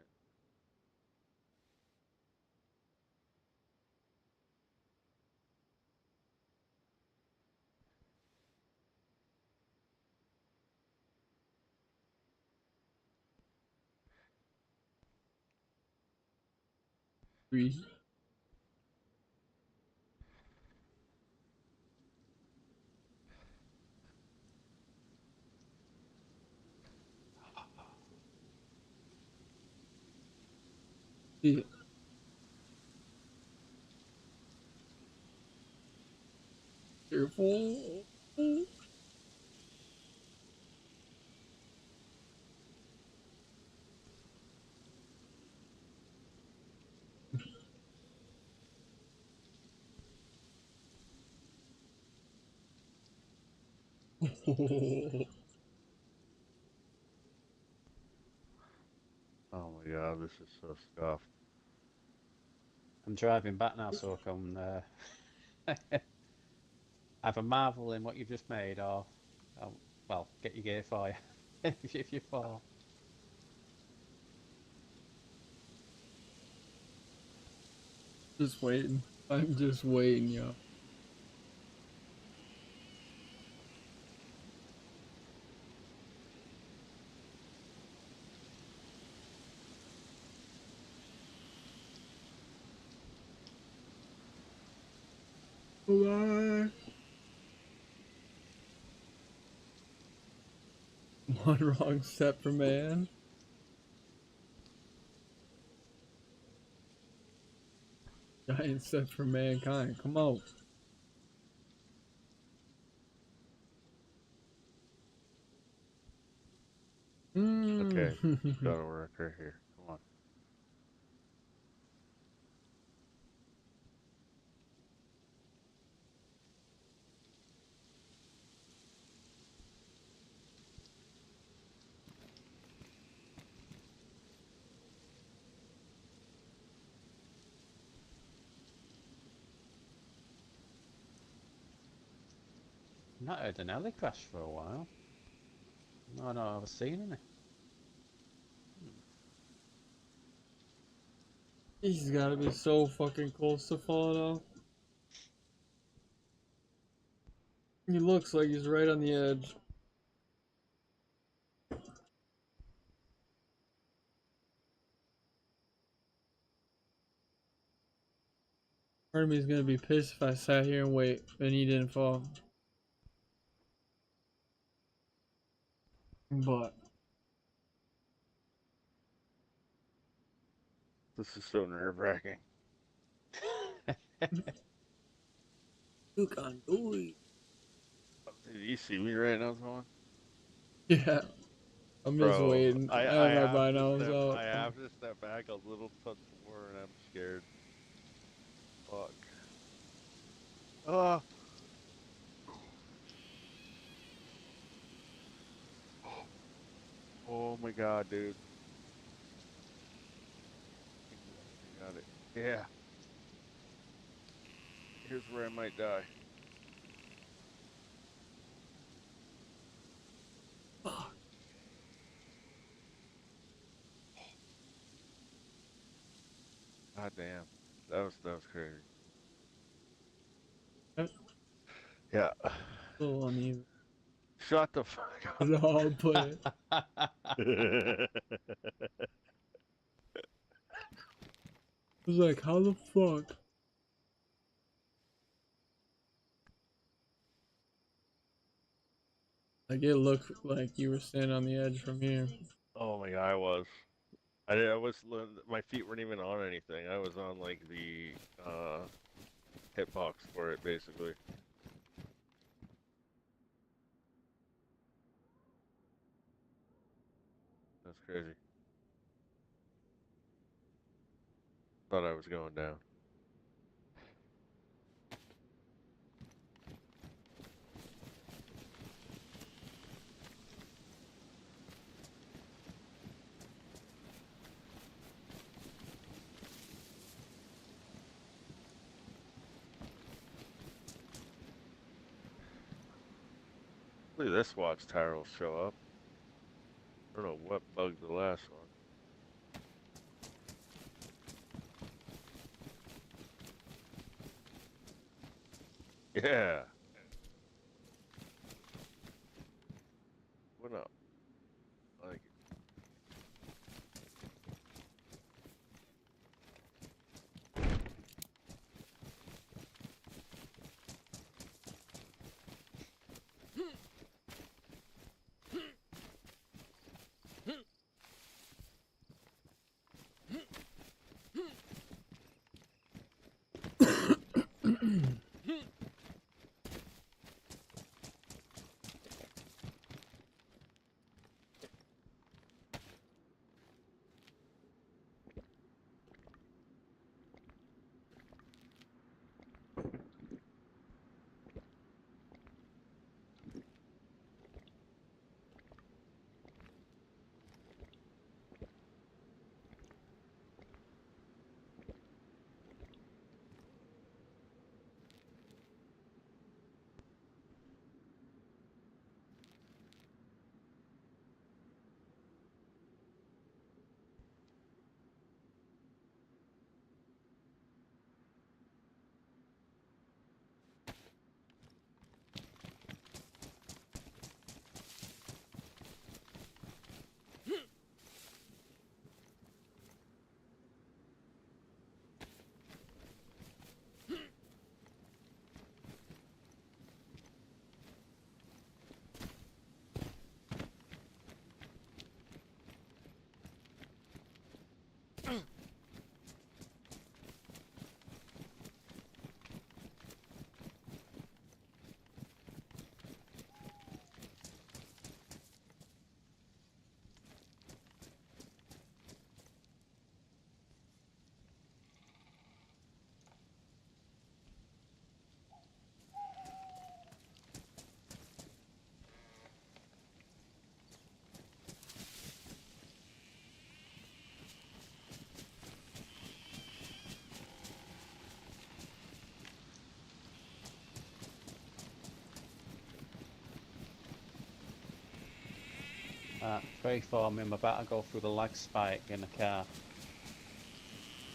Three. Yeah. Careful. Oh my god, this is so scuffed. I'm driving back now, so I can either marvel in what you've just made, or well, get your gear for you if you fall. Just waiting. I'm just waiting, yo. Bye. One wrong step for man. Giant step for mankind. Come on. Okay, it's Mm. gotta work right here. Come on. Not heard an alley crash for a while. No, no, I've seen any. He's gotta be so fucking close to falling off. He looks like he's right on the edge. Part of me is gonna be pissed if I sat here and wait and he didn't fall. But This is so nerve-wracking. you can do it. Did you see me right now, Twan? Yeah, I'm just Bro, waiting. I I I have my have to binos step out. I have to step back a little touch more, and I'm scared. Fuck. Ah. Oh my god, dude. I got it. Yeah. Here's where I might die. Fuck. God damn. That was crazy. Yeah. A little uneven. Shut the fuck up. No, but Yeah. I was like, how the fuck? Like it looked like you were standing on the edge from here. Oh my god, I was. I was. My feet weren't even on anything. I was on like the hitbox for it, basically. That's crazy. Thought I was going down. Hopefully this watchtower will show up. I don't know what bugged the last one. Yeah. What up? I like Pray for me, I'm about to go through the lag spike in a car.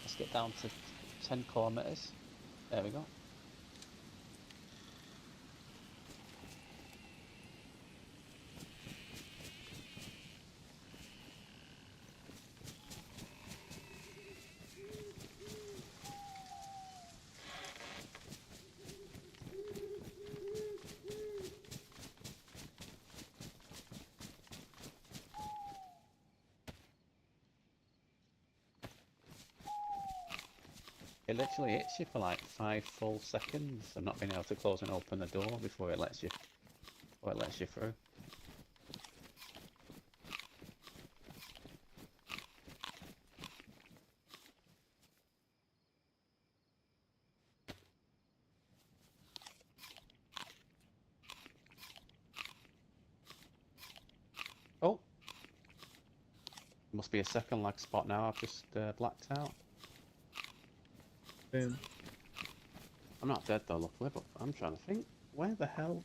Let's get down to 10 kilometers. There we go. It literally hits you for like 5 full seconds of not being able to close and open the door before it lets you through. Oh, must be a second lag spot now. I've just blacked out. Damn. I'm not dead though, luckily, but I'm trying to think. Where the hell?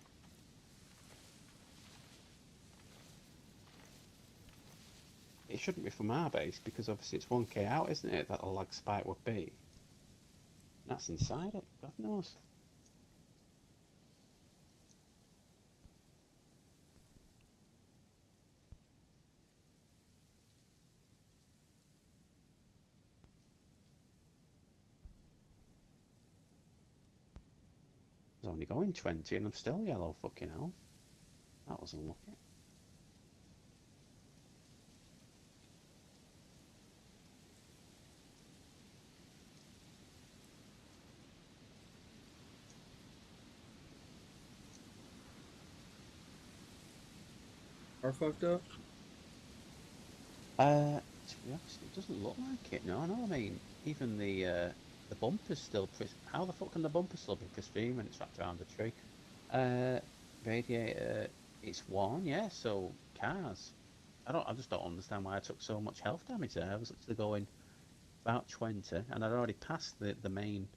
It shouldn't be from our base because obviously it's 1k out, isn't it? That a lag spike would be. That's inside it. God knows. was only going 20 and I'm still yellow, fucking hell. That was unlucky. Are fucked up? To be honest, it doesn't look like it. No, I mean, even the bumper's still how the fuck can the bumper still be pristine when it's wrapped around a tree? Uh, Radiator, it's worn, yeah. So cars, I just don't understand why I took so much health damage there. I was literally going about 20, and I'd already passed the main.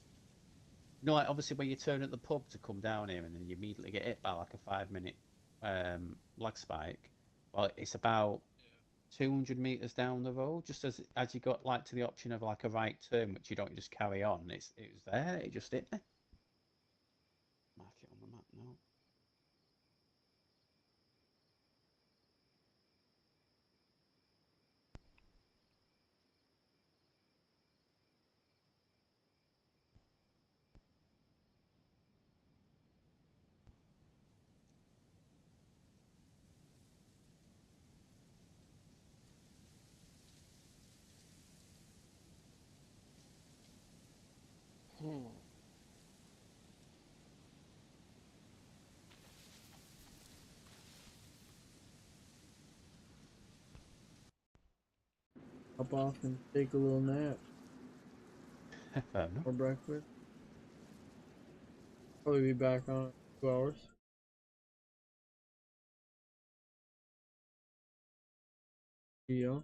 You know, like obviously when you turn at the pub to come down here, and then you immediately get hit by like a 5 minute lag spike. Well, it's about 200 meters down the road, just as you got like to the option of like a right turn, which you don't just carry on. It was there. It just hit me. Mark it on the map now. Hop off and take a little nap Fair enough. or breakfast. Probably be back on 2 hours. Yeah.